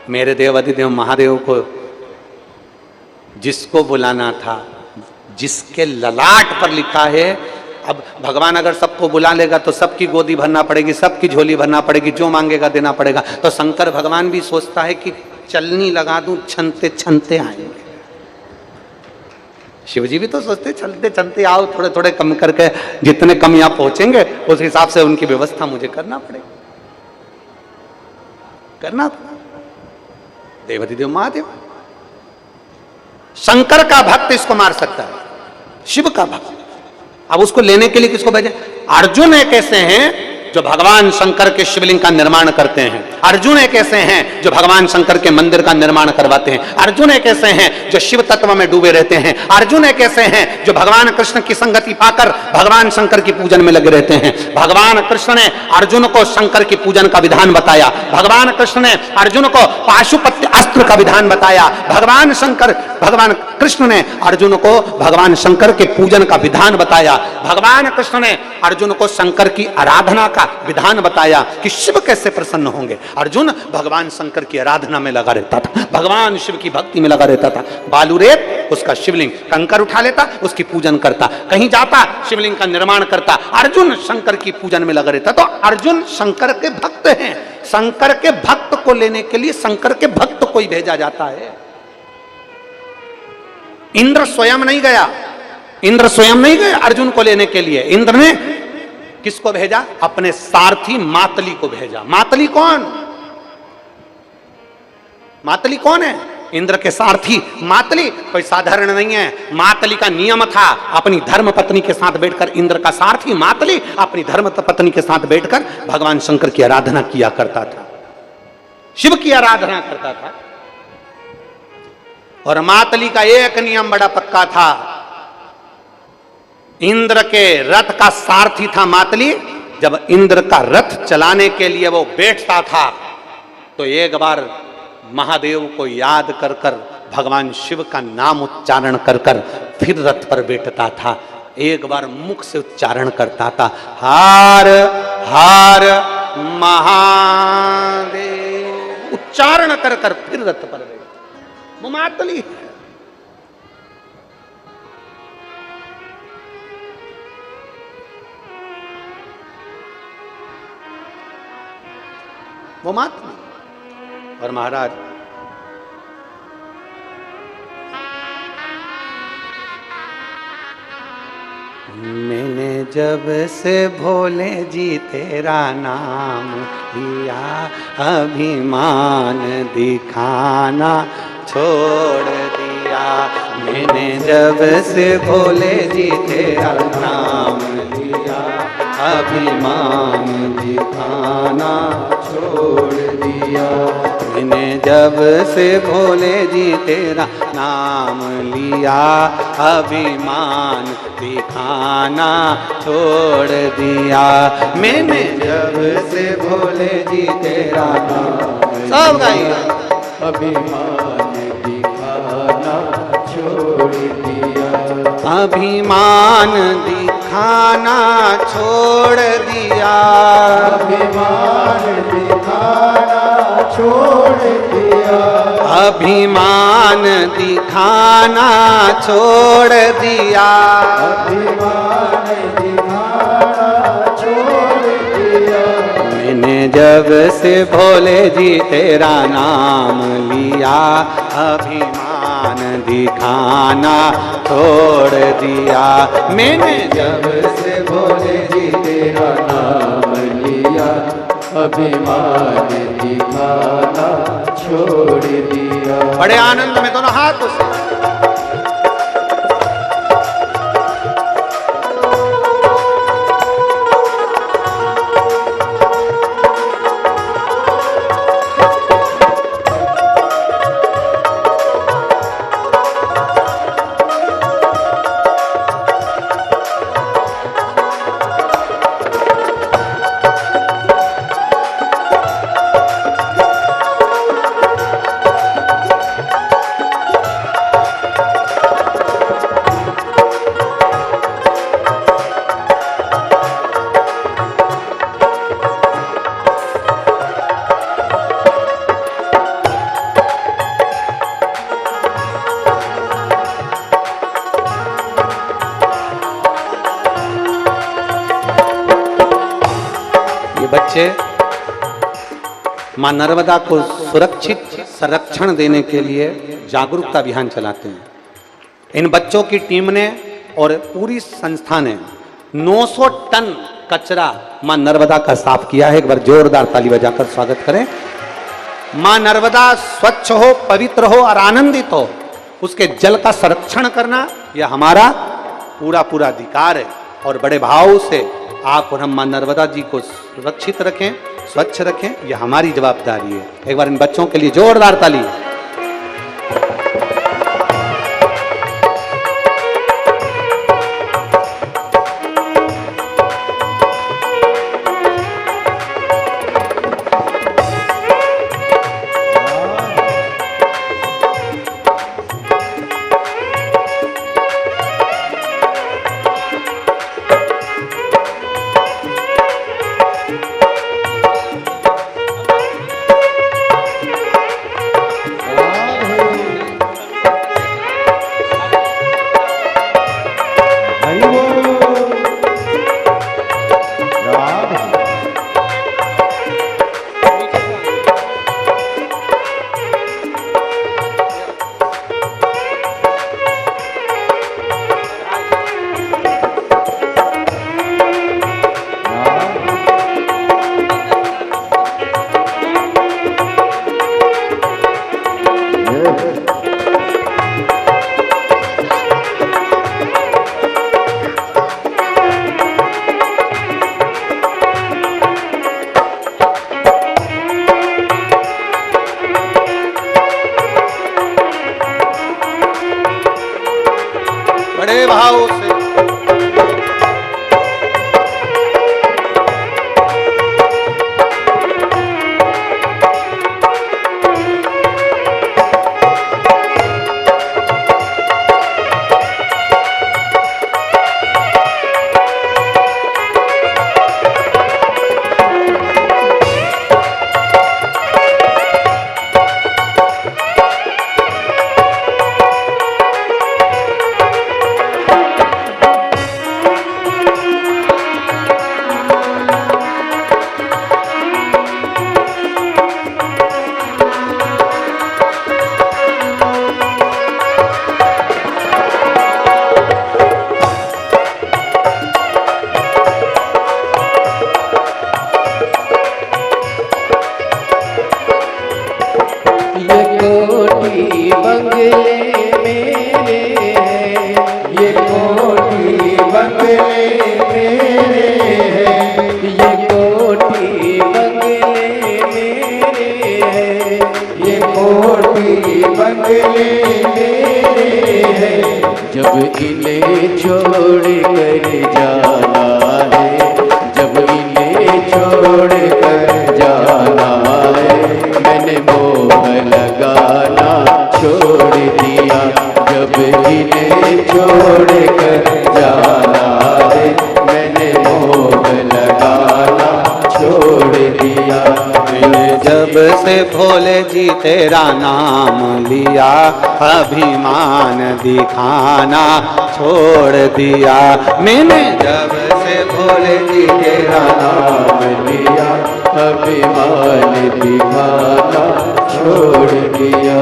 मेरे देवाधिदेव महादेव को जिसको बुलाना था, जिसके ललाट पर लिखा है, अब भगवान अगर सबको बुला लेगा तो सबकी गोदी भरना पड़ेगी, सबकी झोली भरना पड़ेगी, जो मांगेगा देना पड़ेगा। तो शंकर भगवान भी सोचता है कि चलनी लगा दूं, छनते छनते आएंगे। शिवजी भी तो सोचते चलते चलते आओ, थोड़े थोड़े कम करके, जितने कम यहां पहुंचेंगे उस हिसाब से उनकी व्यवस्था मुझे करना पड़ेगी, करना। देवाधिदेव महादेव, शंकर का भक्त इसको मार सकता है, शिव का भक्त। अब उसको लेने के लिए किसको भेजे? अर्जुन एक ऐसे हैं जो भगवान शंकर के शिवलिंग का निर्माण करते हैं। अर्जुन एक ऐसे हैं जो भगवान शंकर के मंदिर का निर्माण करवाते हैं। अर्जुन एक ऐसे हैं जो शिव तत्व में डूबे रहते हैं। अर्जुन एक ऐसे हैं जो भगवान कृष्ण की संगति पाकर भगवान शंकर की पूजन में लगे रहते हैं। भगवान कृष्ण ने अर्जुन को शंकर की पूजन का विधान बताया। भगवान कृष्ण ने अर्जुन को पाशुपत्य अस्त्र का विधान बताया। भगवान कृष्ण ने अर्जुन को भगवान शंकर के पूजन का विधान बताया। भगवान कृष्ण ने अर्जुन को शंकर की आराधना का विधान बताया कि शिव कैसे प्रसन्न होंगे। अर्जुन भगवान शंकर की आराधना में लगा रहता था, भगवान शिव की भक्ति में लगा रहता था। बालूरेत उसका शिवलिंग, कंकर उठा लेता, उसकी पूजन करता, कहीं जाता शिवलिंग का निर्माण करता। अर्जुन शंकर की पूजन में लगा रहता। तो अर्जुन शंकर के भक्त हैं। शंकर के भक्त को लेने के लिए शंकर के भक्त को ही भेजा जाता है। इंद्र स्वयं नहीं गया, इंद्र स्वयं नहीं गए अर्जुन को लेने के लिए। इंद्र ने किसको भेजा? अपने सारथी मातली को भेजा। मातली कौन? मातली कौन है? इंद्र के सारथी। मातली कोई साधारण नहीं है। मातली का नियम था अपनी धर्म पत्नी के साथ बैठकर, इंद्र का सारथी मातली अपनी धर्म पत्नी के साथ बैठकर भगवान शंकर की आराधना किया करता था, शिव की आराधना करता था। और मातली का एक नियम बड़ा पक्का था, इंद्र के रथ का सारथी था मातली। जब इंद्र का रथ चलाने के लिए वो बैठता था तो एक बार महादेव को याद कर कर, भगवान शिव का नाम उच्चारण कर कर फिर रथ पर बैठता था। एक बार मुख से उच्चारण करता था, हर हर महादेव, उच्चारण कर कर फिर रथ पर बैठता। वो मातली है। वो मातली। और महाराज मैंने जब से भोले जी तेरा नाम लिया, अभिमान दिखाना छोड़ दिया। मैंने जब से भोले जी तेरा नाम लिया, अभिमान दिखाना छोड़ दिया। मैंने जब से भोले जी तेरा नाम लिया, अभिमान दिखाना छोड़ दिया। मैंने जब से भोले जी तेरा नाम सब गाइए, अभिमान दिखाना छोड़ दिया। अभिमान दिखाना छोड़ दिया। अभिमान दिखाना छोड़ दिया। अभिमान दिखाना छोड़ दिया। अभिमान दिखाना छोड़ दिया। मैंने जब से भोले जी तेरा नाम लिया, अभिमान दिखाना छोड़ दिया। मैंने जब से भोले जी तेरा नाम लिया, अभिमान दिखाना छोड़ दिया। बड़े आनंद में दोनों हाथ उसे बच्चे मां नर्मदा को सुरक्षित संरक्षण देने के लिए जागरूकता अभियान चलाते हैं। इन बच्चों की टीम ने और पूरी संस्था ने 900 टन कचरा मां नर्मदा का साफ किया है। एक बार जोरदार ताली बजाकर स्वागत करें। मां नर्मदा स्वच्छ हो, पवित्र हो और आनंदित हो, उसके जल का संरक्षण करना यह हमारा पूरा पूरा अधिकार है। और बड़े भाव से आप और हम मां नर्मदा जी को सुरक्षित रखें, स्वच्छ रखें, यह हमारी जवाबदारी है। एक बार इन बच्चों के लिए जोरदार ताली। बड़े भाव से। जब इन्हें छोड़ कर जाना है, जब इन्हें छोड़ कर जाना है, मैंने मोह लगाना छोड़ दिया। जब इन्हें छोड़ कर जाना है, मैंने मोह लगाना छोड़ दिया। मैंने जब से भोले जी तेरा नाम लिया, अभिमान दिखाना छोड़ दिया। मैंने जब से भोले जी तेरा नाम लिया, अभिमान दिखाना छोड़ दिया।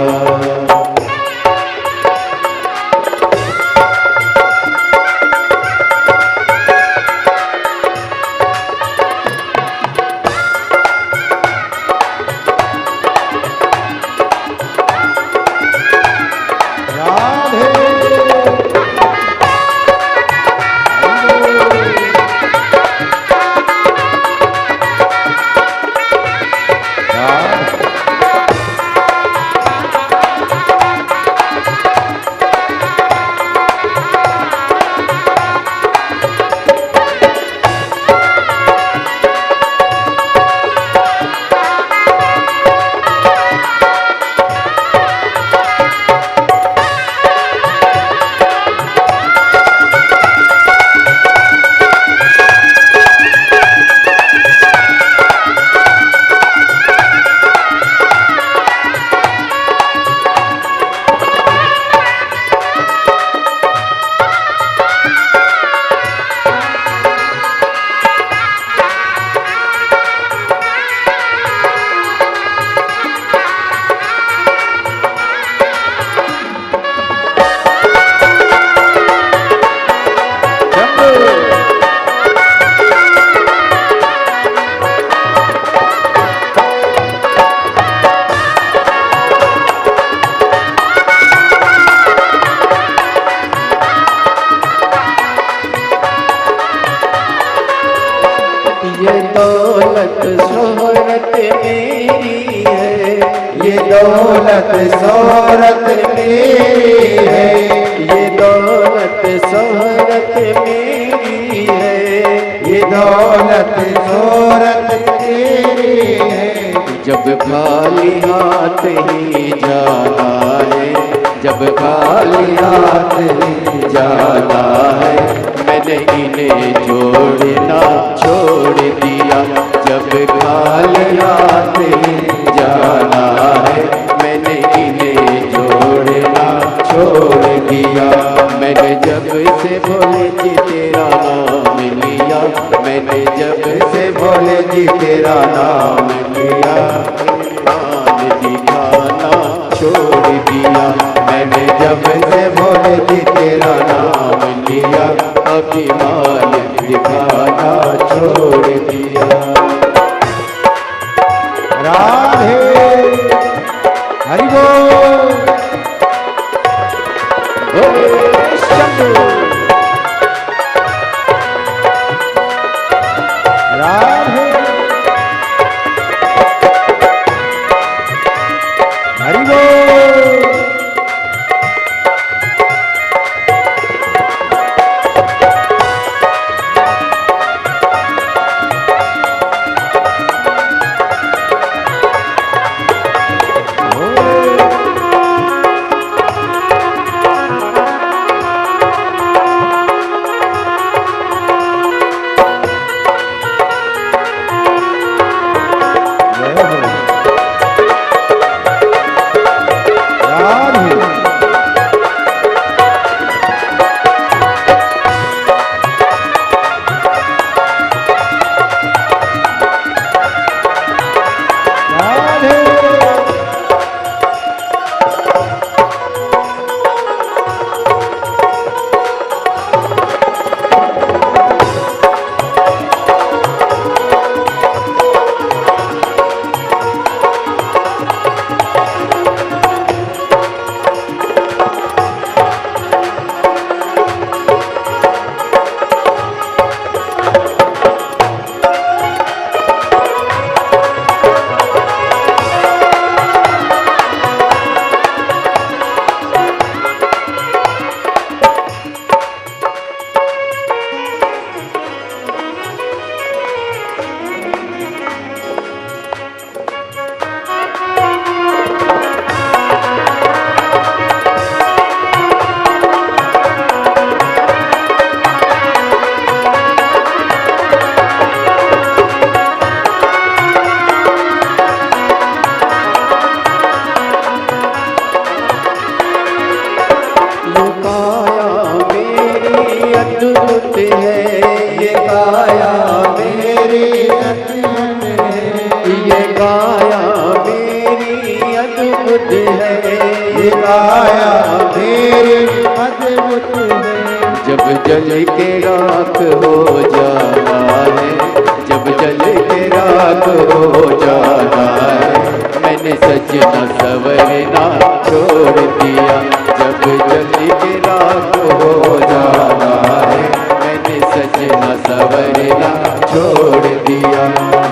ये दौलत शोहरत मेरी है, ये दौलत शोहरत मेरी है, ये दौलत शोहरत मेरी है, ये दौलत शोहरत मेरी है। जब खाली हाथ ही जाना है, जब खाली हाथ ही जाना है, मैंने इन्हें जोड़ना छोड़ दिया। जब खाली हाथ ही जाना है, मैंने इन्हें जोड़ना छोड़ दिया। मैंने जब से भोले जी तेरा नाम लिया, मैंने जब से भोले जी तेरा नाम लिया, ईमान दिखाना छोड़ दिया। मैंने जब से भोले जी तेरा नाम लिया, अभिमान दिखाना छोड़ दिया। राधे हरि बोल, बोले शंभू। राधे हरि बोल। काया मेरी अद्भुत है, ये काया मेरी अद्भुत है, ये काया मेरी अद्भुत है, ये काया मेरी अद्भुत है। जब जल के राख हो जाना है, जब जल के राख हो जाना है, मैंने सजना सवरना छोड़ दिया। जब जल के राख हो जाना है, मैंने सजना सवरना छोड़ दिया।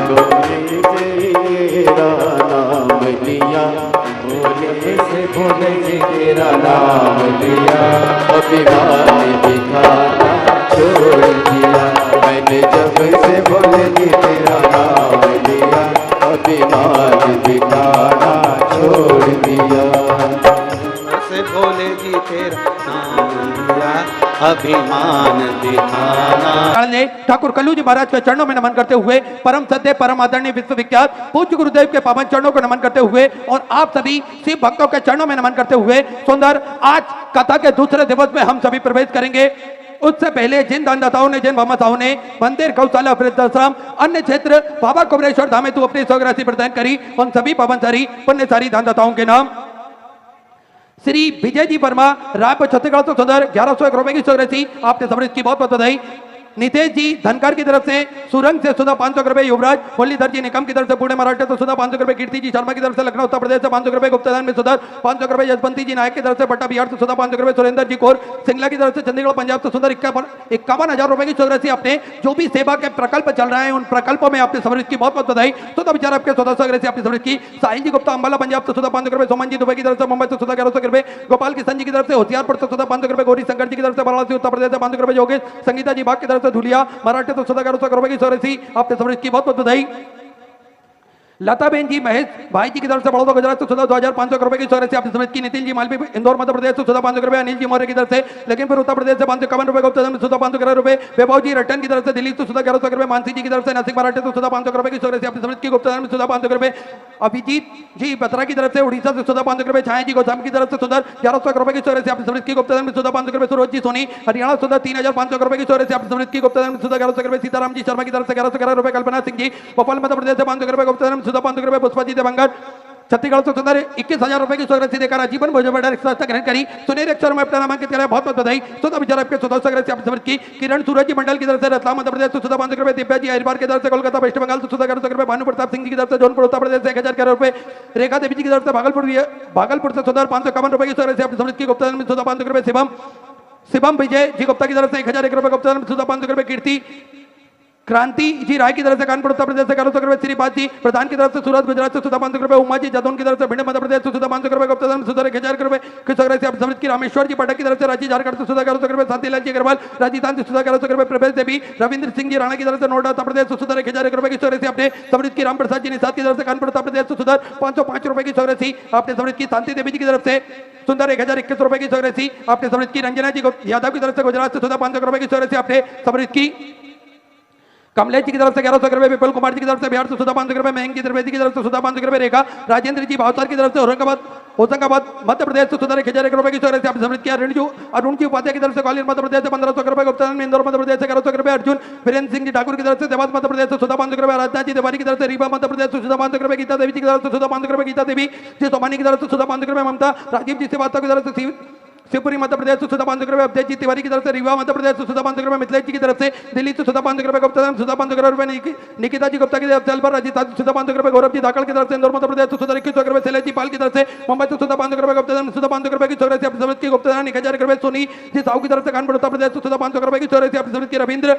भोले से तेरा नाम लिया, भोले से भोले से तेरा नाम लिया, अभिमान दिखाना छोड़ दिया। मैंने जब से भोले जी तेरा नाम लिया, अभिमान दिखाना छोड़ दिया। से भोले जी तेरा नाम लिया, अभिमान दिखाना। ने ठाकुर कल्लू जी महाराज के चरणों में नमन करते हुए, परम सत्य परम आदरणीय विश्वविख्यात पूज्य गुरुदेव के पावन चरणों को नमन करते हुए और आप सभी शिव भक्तों के चरणों में नमन करते हुए सुंदर आज कथा के दूसरे दिवस में हम सभी प्रवेश करेंगे। उससे पहले जिन दानदाताओं ने, जिन भामाताओं ने मंदिर, गौशाला, वृद्धाश्रम, अन्य क्षेत्र बाबा कुबेरेश्वर धाम हेतु अपनी स्वराशि प्रदान करी, उन सभी पावनसारी पुण्यसारी दानदाताओं के नाम श्री विजय जी वर्मा, रायपुर छत्तीसगढ़ से सुंदर 1101 रुपए की स्वराशि, आपने समृद्ध की बहुत बहुत बधाई। नितेश जी धनकार की तरफ से, सुरंग से सुधा 500 रुपए, युवराज मुरलीधर जी निकम की तरफ से, पुणे महाराष्ट्र से सुधा 500 रुपए, कीर्ति जी शर्मा की तरफ से, लखनऊ उत्तर प्रदेश से 500 रुपए, गुप्तादान में सुधर 500 रुपए, यशवंती जी नायक की तरफ से, पट्टा बिहार से सुधा 500 रुपए, सुरेंद्र जी कौर सिंगला की तरफ से, चंडीगढ़ पंजाब से सुंदर 51,000 रुपए की स्वराशि। आपने जो भी सेवा के प्रकल्प चल रहे हैं उन प्रकल्पों में आपने समृद्ध की बहुत बहुत बधाई। तो विचार आपके सुधा स्वराशि आपने समृद्ध की। साहिल जी गुप्ता अंबाला पंजाब से सुधा 500 रुपए, सोमन जी दुबई की तरफ से, मुंबई से सुधा 1100 रुपए, गोपाल किशन जी की तरफ से, होशियारपुर से सुधा 500 रुपए, गौरी शंकर जी की तरफ से, वाराणसी उत्तर प्रदेश से 500 रुपए, योगेश संगीता जी बाग की तरफ से, धुलिया तो सुधा 1100 रुपए की स्वराशि, आपने समृद्ध की बहुत बहुत बधाई। लता बेन जी महेश भाई जी की तरफ से, बड़ौदा गुजरात से सुधा 2500 रुपए की स्वराशि, आपने समृद्ध की। नितिन जी मालवी इंदौर मध्य प्रदेश से सुधा 500 रुपए, अनिल जी मौर्य की तरफ से, लखीमपुर उत्तर प्रदेश से 551 रुपए, गुप्तादान में सुधा 511 रुपए, वैभव जी रटन की तरफ से, दिल्ली से सुधा 1100 रुपए, मानसी जी की तरफ से, नासिक महाराष्ट्र से सुधा 500 रुपए की स्वराशि, आपने समृद्ध की। गुप्तादान में सुधा 500 रुपए, अभिजीत जी बत्रा की तरफ से, उड़ीसा से सुधा 500 रुपए, छाया जी गोस्वामी की तरफ से सुधा 1100 रुपए की स्वराशि, आपने समृद्ध की। गुप्तादान में सुधा 500 रुपए, सुरोज जी सोनी हरियाणा सुधा 3500 रुपए की स्वराशि, आपने समृद्ध की। गुप्तादान में सुधा 1100 रुपए, सीताराम जी शर्मा की तरफ से 1111 रुपए, कल्पना सिंह जी भोपाल मध्य प्रदेश से 500 रुपए, गुप्तादान में सुधा 500 रुपए, पुष्पा जी देवंगन छत्तीसगढ़ से सुंदर 21,000 रुपए की स्वराशि देकर आजीवन भोजन ग्रहण करी, सुनेर अक्षर में अपना नामांकित किया, बहुत बहुत बधाई। सुधा विचार आपके सुधा स्वराशि आपने समृद्ध की। किरण सूरज जी मंडल की तरफ से, रतलाम मध्य प्रदेश से सुधा 500 रुपए, दिव्या जी हरिद्वार की तरफ से, कोलकाता वेस्ट बंगाल से सुधा 1100 रुपए, भानु प्रताप सिंह जी की तरफ से, जौनपुर उत्तर प्रदेश से 1000 रुपए, रेखा देवी जी की तरफ से, भागलपुर से सुधा 551 रुपए की स्वराशि, आपने समृद्ध की। गुप्तादान में सुधा 500 रुपए, शिवम विजय जी गुप्ता की तरफ से 1001 रुपए, गुप्तादान में सुधा 500 रुपए, कीर्ति क्रांति जी राय की तरफ से, कानपुर उत्तर प्रदेश से 1100 रुपए, श्रीपाद जी प्रधान की तरफ से, सूरत गुजरात से सुधा 500 रुपए, उमा जी जदौन की तरफ से, भिंड मध्य प्रदेश से सुधा 500 रुपए, गुप्तादान में सुधा 1000 रुपए की स्वराशि, आप समृद्ध की। रामेश्वर जी पाठक की तरफ से, रांची झारखंड से सुधा 1100 रुपए, शांतिलाल जी अग्रवाल राजस्थान से सुधा 1100 रुपए, प्रवेश देवी रविंद्र सिंह जी राणा की तरफ से, नोएडा उत्तर प्रदेश से सुधा 1001 रुपए की स्वराशि, आपने समृद्ध की। राम प्रसाद जी निषाद की तरफ से, कानपुर उत्तर प्रदेश से सुधा 505 रुपए की स्वराशि, आपने समृद्ध की। शांति देवी जी की तरफ से सुंदर 1021 रुपए की स्वराशि, आपने समृद्ध की। रंजना जी यादव की तरफ से, गुजरात से सुधा 500 रुपए की स्वराशि, आपने समृद्ध की। कमलेश जी की तरफ से 1100 रुपए, विपुल कुमार जी की तरफ से बिहार से सुधा 500 रुपए, मयंक जी त्रिवेदी की तरफ से सुधा 500 रुपए, रेखा राजेंद्र जी भावसार की तरफ से, होशंगाबाद मध्य प्रदेश से सुधा 1001 रुपए की स्वराशि, आपने समृद्ध किया। अरुण जी उपाध्याय की तरफ से, ग्वालियर मध्य प्रदेश से 1500 रुपए, गुप्तादान में इंदौर मध्य प्रदेश से 1100 रुपए, अर्जुन वीरेंद्र सिंह जी ठाकुर की तरफ से, देवास मध्य प्रदेश से सुधा 500 रुपए, आराधना जी तिवारी की तरफ से, रीवा मध्य प्रदेश से सुधा 500 रुपए, गीता देवी जी की तरफ से सुधा 500 रुपए, गीता देवी जी सोमानी की तरफ से सुधा 500 रुपए, ममता राजीव जी श्रीवास्तव की तरफ से, शिवपुरी मध्य प्रदेश से सुधा 500 रुपए, अवधेश जी तिवारी की तरफ से, रीवा मध्य प्रदेश से सुधा 500 रुपए, मिथिलेश जी की तरफ से, दिल्ली से सुधा 500 रुपए, गुप्तादान सुधा 500 रुपए, निकिता जी गुप्ता की तरफ से, अलवर राजस्थान से सुधा 500 रुपए, गौरव जी धाकड़ की तरफ से, इंदौर मध्य प्रदेश से सुधा 21 रुपए, शैलेश जी पाल की तरफ से, मुंबई से सुधा 500 रुपए, गुप्तादान सुधा 500 रुपए की स्वराशि, आपने समृद्ध की। गुप्तादान 1000 रुपए, सोनी जी साहू की तरफ से, कानपुर उत्तर प्रदेश से सुधा 500 रुपए की स्वराशि, आपने समृद्ध की। रविंद्र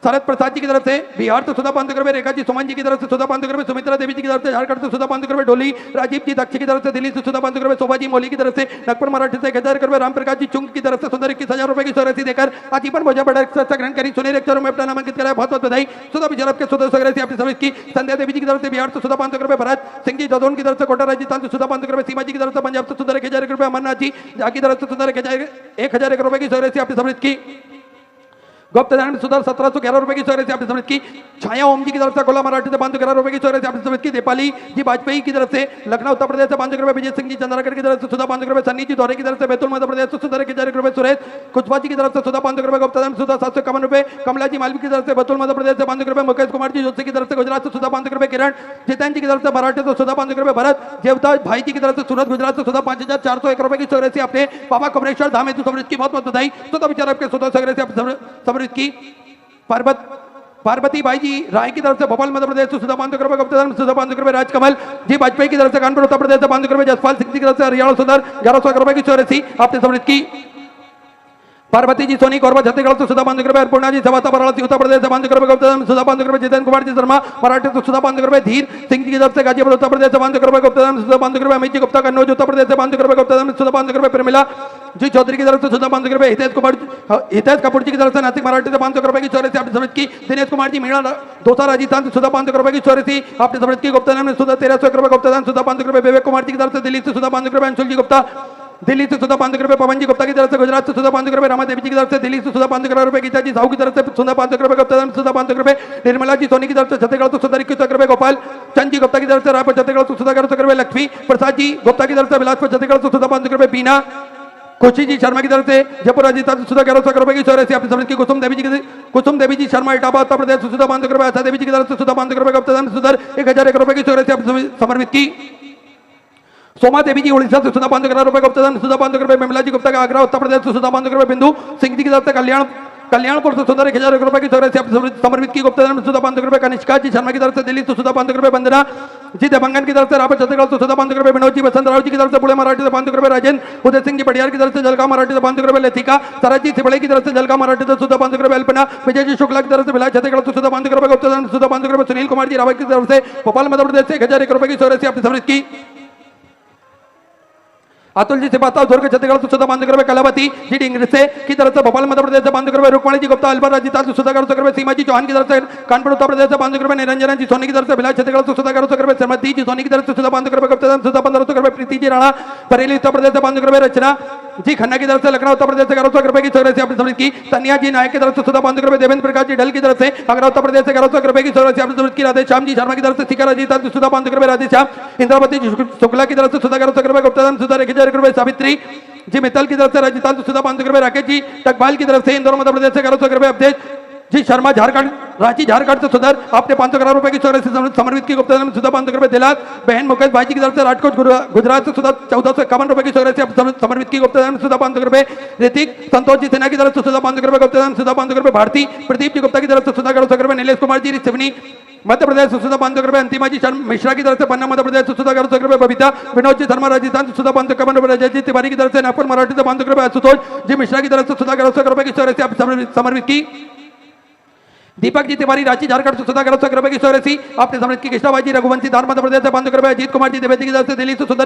शरद प्रसाद जी की तरफ से, बिहार से सुधा 500 रुपए, रेखा जी सुमन जी की तरफ से सुधा 500 रुपए, सुमित्रा देवी जी की तरफ से, झारखंड से सुधा 500 रुपए, डोली राजीव जी दक्ष की तरफ से, दिल्ली से सुधा 500 रुपए, शोभा जी मोली की तरफ से, नागपुर मराठी से 1000 रुपए, राम प्रकाश जी चुंग की तरफ से सुंदर 21,000 रुपए की स्वराशि देकर आजीवन भोजन ग्रहण करी, सुनेर अक्षरों में अपना नामांकित कराया, बहुत बहुत बधाई। सुधा विचार आपके सुधा स्वराशि आपने समृद्ध की। संध्या देवी जी की तरफ से, बिहार से सुधा 500 रुपए, भरत सिंह जी जदौन की तरफ से, कोटा राजस्थान से सुधा 500 रुपए, सीमा जी की तरफ से, पंजाब से सुधा 1000 रुपए, अमरनाथ जी की तरफ से सुधा 1001 रुपए की स्वराशि आपने समृद्ध की। गुप्त दान में सुधार 1711 रुपए की चौरासी आपने समझ की। छाया ओम जी की तरफ से कोला मराठी से 511 रुपए की चौरासी आपने समझ की। दीपाली जी वाजपेयी की तरफ से लखनऊ उत्तर प्रदेश से 5 रुपए। विजय सिंह जी चंद्रागढ़ की तरफ से सुधा 5 रुपए। सन्नी जी दौरे की तरफ से बैतूल मध्य प्रदेश से सुधा 1000 रुपए। सुरेश कुशवाहा जी की तरफ से सुधा 5 रुपए। गुप्त दान में सुधा 751 रुपए। कमला जी मालवी की तरफ से बैतूल मध्य प्रदेश से 5 रुपए। मुकेश कुमार जी जोशी की तरफ से गुजरात से सुधा 5 रुपए। किरण जितेंद्र जी की तरफ से मराठी से सुधा 5 रुपए। भरत देवता भाई जी की तरफ से सूरत गुजरात से सुधा 5401 रुपए की चौरासी आपने। बाबा कमरेश्वर धाम हेतु समृद्ध की बहुत बहुत बधाई। सुधा विचार आपके सुधा चौरासी आपने समृद्ध की। पार्वती भाई जी राय की तरफ से भोपाल मध्य प्रदेश से सुधा 5 रुपए। गुप्त दान में सुधा 5 रुपए। राजकमल जी वाजपेयी की तरफ से कानपुर उत्तर प्रदेश से 5 रुपए। जसपाल सिंह जी की तरफ से हरियाणा सुधार 1100 रुपए की चौरासी आपने समृद्ध की। पार्वती जी सोनी कोरबा छत्तीसगढ़ से सुधा 5 रुपए। अर्पुणा जी सवाता वाराणसी उत्तर प्रदेश से 5 रुपए। गुप्त दान में सुधा 5 रुपए। जितेंद्र कुमार जी शर्मा मराठी से सुधा 5 रुपए। धीर सिंह जी की तरफ से गाजीपुर उत्तर प्रदेश से 5 रुपए। गुप्त दान में सुधा 5 रुपए। अमित जी गुप्ता कन्नौज उत्तर प्रदेश से 5 रुपए। गुप्त दान में सुधा 5 रुपए। प्रमिला जी चौधरी की तरफ से सुधा 5 रुपए। हितेश कपूर जी की तरफ से नासिक मराठी से 500 रुपए की चौरासी आपने समझ की। दिनेश कुमार जी मीणा दौसा राजस्थान से सुधा 5 रुपए की चौरासी आपने समझ की। गुप्ता दान में सुधा 1301 रुपए। गुप्ता दान सुधा 5 रुपए। विवेक कुमार जी की तरफ से दिल्ली से सुधा 5 रुपए। अंशुल जी गुप्ता दिल्ली से सुधा 5 रुपए। पवन जी गुप्ता की तरफ से गुजरात से सुधा 5 रुपए। रमा देवी जी की तरफ से दिल्ली से सुधा 5 रुपए। गीता जी साहू की तरफ से सुधा 5 रुपए। गुप्ता दान सुधा 5 रुपए। निर्मला जी सोनी की तरफ से छत्तीसगढ़ से सुधा 21 रुपए। गोपाल चंद जी गुप्ता की तरफ से रायपुर छत्तीसगढ़ से सुधा 11 रुपए। लक्ष्मी प्रसाद जी गुप्ता की तरफ से बिलासपुर छत्तीसगढ़ से सुधा 5 रुपए। बीना खुशी जी शर्मा की तरफ से जयपुर राजस्थान से सुधा 1100 रुपए की चौरासी आपने समझ की। कुसुम देवी जी शर्मा इटावा उत्तर प्रदेश से सुधा 5 रुपए। आशा देवी जी की तरफ से सुधा 5 रुपए। गुप्ता दान सुधा 1001 रुपए की चौरासी आपने समर्पित की। सोमा देवी जी उड़ीसा से सुधा 5 रुपए। गुप्ता दान सुधा 5 रुपए। बिमला जी गुप्ता का आगरा उत्तर प्रदेश से सुधा 5 रुपए। बिंदु सिंह जी की तरफ से कल्याणपुर से सुधा 1000 रुपए की चौरासी आपने समर्पित की। गुप्ता दान में सुधा 5 रुपए। कनिष्का जी शर्मा की तरफ से दिल्ली से सुधा 5 रुपए। वंदना जी देवंगन की तरफ से रायपुर छत्तीसगढ़ से सुधा 5 रुपए। विनोद जी वसंत राव जी की तरफ से पुणे मराठी से 5 रुपए। राजेंद्र उदय सिंह जी पटियार की तरफ से जलगांव मराठी से 5 रुपए। लतिका सरज जी सिबड़े की तरफ से जलगांव मराठी से सुधा 5 रुपए। अल्पना विजय जी शुक्ला की तरफ से भिलाई छत्तीसगढ़ से सुधा 5 रुपए। गुप्ता दान सुधा 5 रुपए। सुनील कुमार जी रावत की तरफ से भोपाल मध्य प्रदेश से 1001 रुपए की चौरासी आपने समृद्ध की। अतुल जी सिपाता दुर्ग छत्तीसगढ़ से सुधा 5 रुपए। कलावती जी डिंगरी से की तरफ से भोपाल मध्य प्रदेश से 5 रुपए। रुक्मणी जी गुप्ता अलवर राजस्थान से सुधा 1100 रुपए। सीमा जी चौहान की तरफ से कानपुर उत्तर प्रदेश से 5 रुपए। निरंजना जी सोनी की तरफ से भिलाई छत्तीसगढ़ से सुधा 1100 रुपए। श्रीमती जी सोनी की तरफ से सुधा 5 रुपए। गुप्ता दान सुधा 1500 रुपए। प्रीति जी राणा बरेली उत्तर प्रदेश से 5 रुपए। रचना जी खन्ना की तरफ से लखनऊ उत्तर प्रदेश से 1100 रुपए की चौरासी आपने समझ की। तनिया जी नायक की तरफ से सुधा 5 रुपए। देवेंद्र प्रकाश जी ढल की तरफ से आगरा उत्तर प्रदेश से 1100 रुपए की चौरासी आपने समझ की। राधे श्याम जी शर्मा की तरफ से सिका राजस्थान से सुधा 5 रुपए। राधे श्याम इंद्रावती जी शुक्ला की तरफ से सुधा 1100 रुपए। गुप्ता दान सुधा 1001 रुपए। सावित्री जी मित्तल की तरफ से राजस्थान से सुधा 5 रुपए। राकेश जी टकबाल की तरफ से इंदौर मध्य प्रदेश से 1100 रुपए। अवधेश जी शर्मा झारखंड रांची झारखंड से सुधर आपने 511 रुपए की चौरासी समर्पित की। गुप्ता दान में सुधा 5 रुपए। दिलास बहन मुकेश भाई जी की तरफ से राजकोट गुजरात से सुधा 1451 रुपए की चौरासी समर्पित की। गुप्ता दान में सुधा 5 रुपए। ऋतिक संतोष जी सेना की तरफ से सुधा 5 रुपए। गुप्ता दान सुधा 5 रुपए। भारती प्रदीप जी गुप्ता की तरफ से सुधा 1100 रुपए। नीलेश कुमार जी सिवनी मध्य प्रदेश से सुधा 5 रुपए। अंतिमा जी मिश्रा की तरफ से पन्ना मध्य प्रदेश से सुधा 1100 रुपए। बबीता विनोद जी शर्मा राजस्थान से सुधा 551 रुपए। अजय जी तिवारी की तरफ से नागपुर मराठी से 5 रुपए। आशुतोष जी मिश्रा की तरफ से सुधा 1100 रुपए की चौरासी आप समर्पित की। दीपक जी तिवारी रांची झारखंड से सुधा 1100 रुपए की चौरासी आपने समर्पित की। कृष्णाबाई जी रघुवंशी धार मध्य प्रदेश से 5 रुपए। अजीत कुमार जी देवेदी की तरफ से दिल्ली से सुधा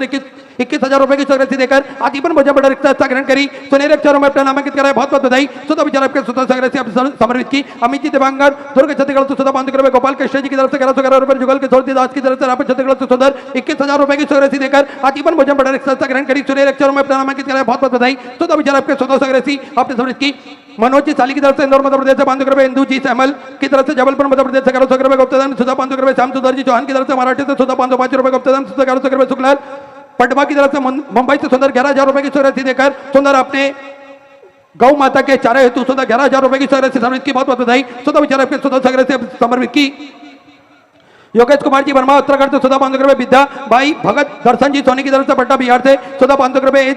21,000 रुपए की चौरासी देकर आजीवन भोजन बड़ा रिक्शा ग्रहण करी। सुनहरे अक्षरों में अपना नामांकित कराया। बहुत बहुत बधाई। सुधा विचार आपके सुधा चौरासी आपने समर्पित की। अमित जी देवांगर दुर्ग छत्तीसगढ़ से सुधा 5 रुपए। गोपाल कृष्ण जी की तरफ से 1111 रुपए। जुगल किशोर जी दास की तरफ से रायपुर छत्तीसगढ़ से सुधा 21,000 रुपए की चौरासी देकर आजीवन भोजन बड़ा रिक्शा ग्रहण करी। सुनहरे अक्षरों में अपना नामांकित कराया। बहुत बहुत बधाई। सुधा विचार आपके सुधा चौरासी आपने समर्पित की। मनोज जी साली की तरफ से इंदौर मध्य प्रदेश से 5 रुपए। इंदू जी सैमल की तरफ से जबलपुर मध्य प्रदेश से 1100 रुपए। गुप्ता दान सुधा 5 रुपए। श्याम सुंदर जी चौहान की तरफ से मराठी से सुधा 505 रुपए। गुप्ता दान सुधा 1100 रुपए। शुक्लाल पटवा की तरफ से मुंबई से सुंदर 11,000 रुपए की चौरासी देकर सुंदर आपने गौ माता के चारे हेतु सुधा 11,000 रुपए की चौरासी समर्पित की। बहुत बहुत बधाई। सुधा विचार आपके सुधा चौरासी समर्पित की। योगेश कुमार जी वर्मा उत्तराखंड से सुधा 5 रुपए। विद्या भाई भगत दर्शन जी सोनी की तरफ से पट्टा बिहार से सुधा 5 रुपए।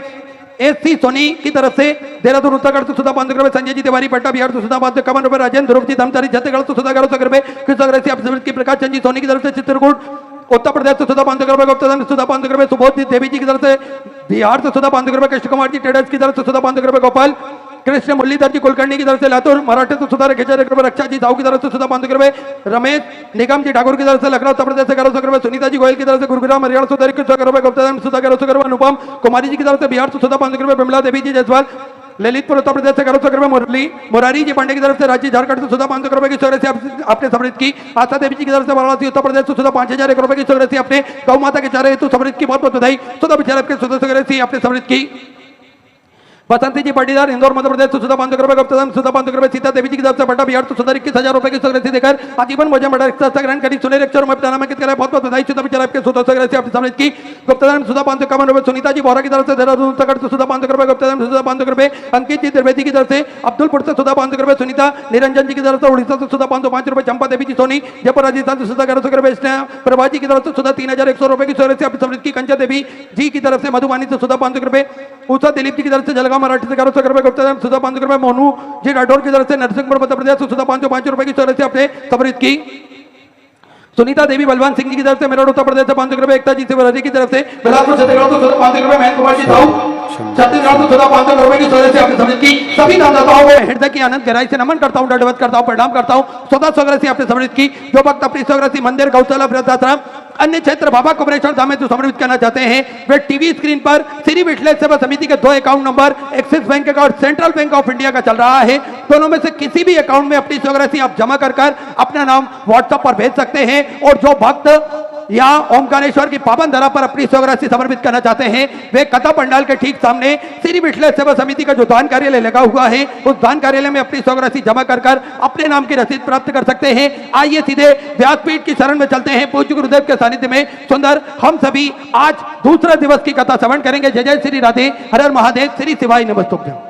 एस.सी. सोनी की तरफ से देहरादून उत्तराखंड से सुधा 5 रुपए। संजय जी तिवारी पट्टा बिहार से सुधा 551 रुपए। राजेंद्र ध्रुव जी धमतारी छत्तीसगढ़ से सुधा 1100 रुपए। की प्रकाश चंद जी सोनी की तरफ से चित्रकूट उत्तर प्रदेश से सुधा 5 रुपए। गुप्ता दान सुधा 5 रुपए। सुबोध जी देवी जी की तरफ से बिहार से सुधा 5 रुपए। कृष्ण कुमार जी ट्रेडर्स की तरफ से सुधा 5 रुपए। गोपाल कृष्ण मुरलीधर जी कुलकर्णी की तरफ से लातूर मराठी से सुधा 1001 रुपए। रक्षा जी साहू की तरफ से सुधा 5 रुपए। रमेश निगम जी ठाकुर की तरफ से लखनऊ उत्तर प्रदेश से 1100 रुपए। सुनीता जी गोयल की तरफ से गुरुग्राम हरियाणा सुधा 21 रुपए। गुप्ता दान सुधा 1100 रुपए। अनुपम कुमारी जी की तरफ से बिहार से सुधा 5 रुपए। बिमला देवी जी जयसवाल ललितपुर उत्तर प्रदेश से 1100 रुपए। मुरारी जी पांडे की तरफ से राज्य झारखंड से सुधा 500 रुपए की चौरासी आपने समृद्ध की। आशा देवी जी की तरफ से वाराणसी उत्तर प्रदेश से सुधा 5,001 रुपए की चौरासी आपने गौ माता के चारे हेतु समृद्ध की। बहुत बहुत बधाई। सुधा विचार आपके सुधा चौरासी आपने समृद्ध की। बसंती जी पाटीदार इंदौर मध्य प्रदेश सुधा 500 रुपए गुप्तधन सुधा 500 रुपए सीता देवी जी की तरफ से बटा बिहार तो सुधा 21,000 रुपए की सुधरती देकर आजीवन भोजन बड़ा रिक्शा ग्रहण करी सुने अक्षरों में अपना नामांकित करा बहुत बहुत बधाई सुधा बिचार आपके सुधा से आपने सम्मिलित की गुप्तधन सुधा 551 रुपए सुनीता जी बोरा की तरफ से देहरादून तक सुधा 500 रुपए गुप्तधन सुधा 500 रुपए अंकित जी त्रिवेदी की तरफ से अब्दुलपुर से सुधा 500 रुपए सुनीता निरंजन जी की तरफ से उड़ीसा से सुधा 505 रुपए चंपा देवी जी सोनी जयपुर राजस्थान से सुधा 1100 रुपए प्रभा जी की तरफ से सुधा 3,100 रुपए की सुधर से आपने सम्मिलित की कंचा देवी जी की तरफ से मधुबानी से सुधा 500 रुपए उषा दिलीप जी की तरफ से जलगांव मराठी से 1100 रुपए गुप्तधन सुधा 500 रुपए मोनू जी राठौर की तरफ से नरसिंहपुर मध्य प्रदेश सुधा 505 रुपए की सुधर से आपने सम्मिलित की सुनीता देवी बलवान सिंह जी की तरफ से मेरठ उत्तर प्रदेश से 500 रुपए एकता जी से वरारी की तरफ से बिलासपुर छत्तीसगढ़ से 500 रुपए महेंद्र कुमार जी साहू छत्तीसगढ़ से 500 रुपए की सुधर से आपने सम्मिलित की सभी दानदाताओं को हृदय की आनंद गहराई से नमन करता हूं दंडवत करता हूं प्रणाम करता हूं सदा स्वग्रसी आपने सम्मिलित की जो भक्त अपनी स्वग्रसी मंदिर गौशाला वृद्धाश्रम अन्य क्षेत्र बाबा कुमरेश्वर धाम में जो समर्पित करना चाहते हैं वे टीवी स्क्रीन पर श्री विठलेश सेवा समिति के 2 account number axis bank account central bank of India का चल रहा है दोनों में से किसी भी अकाउंट में अपनी स्वग्रसी आप जमा कर अपना नाम व्हाट्सएप पर भेज सकते हैं और जो भक्त या ओमकारेश्वर की पावन धरा पर अपनी स्वग्रसी समर्पित करना चाहते हैं वे कथा पंडाल के ठीक सामने श्री विठलेश सेवा समिति का जो दान कार्यालय लगा हुआ है उस दान कार्यालय में अपनी स्वग्रसी जमा कर अपने नाम की रसीद प्राप्त कर सकते हैं। आइए सीधे व्यासपीठ की शरण में चलते हैं पूज्य गुरुदेव के सानिध्य में सुंदर हम सभी आज दूसरा दिवस की कथा श्रवण करेंगे। जय जय श्री राधे हर हर महादेव श्री शिवाय नमस्तुभ्यम।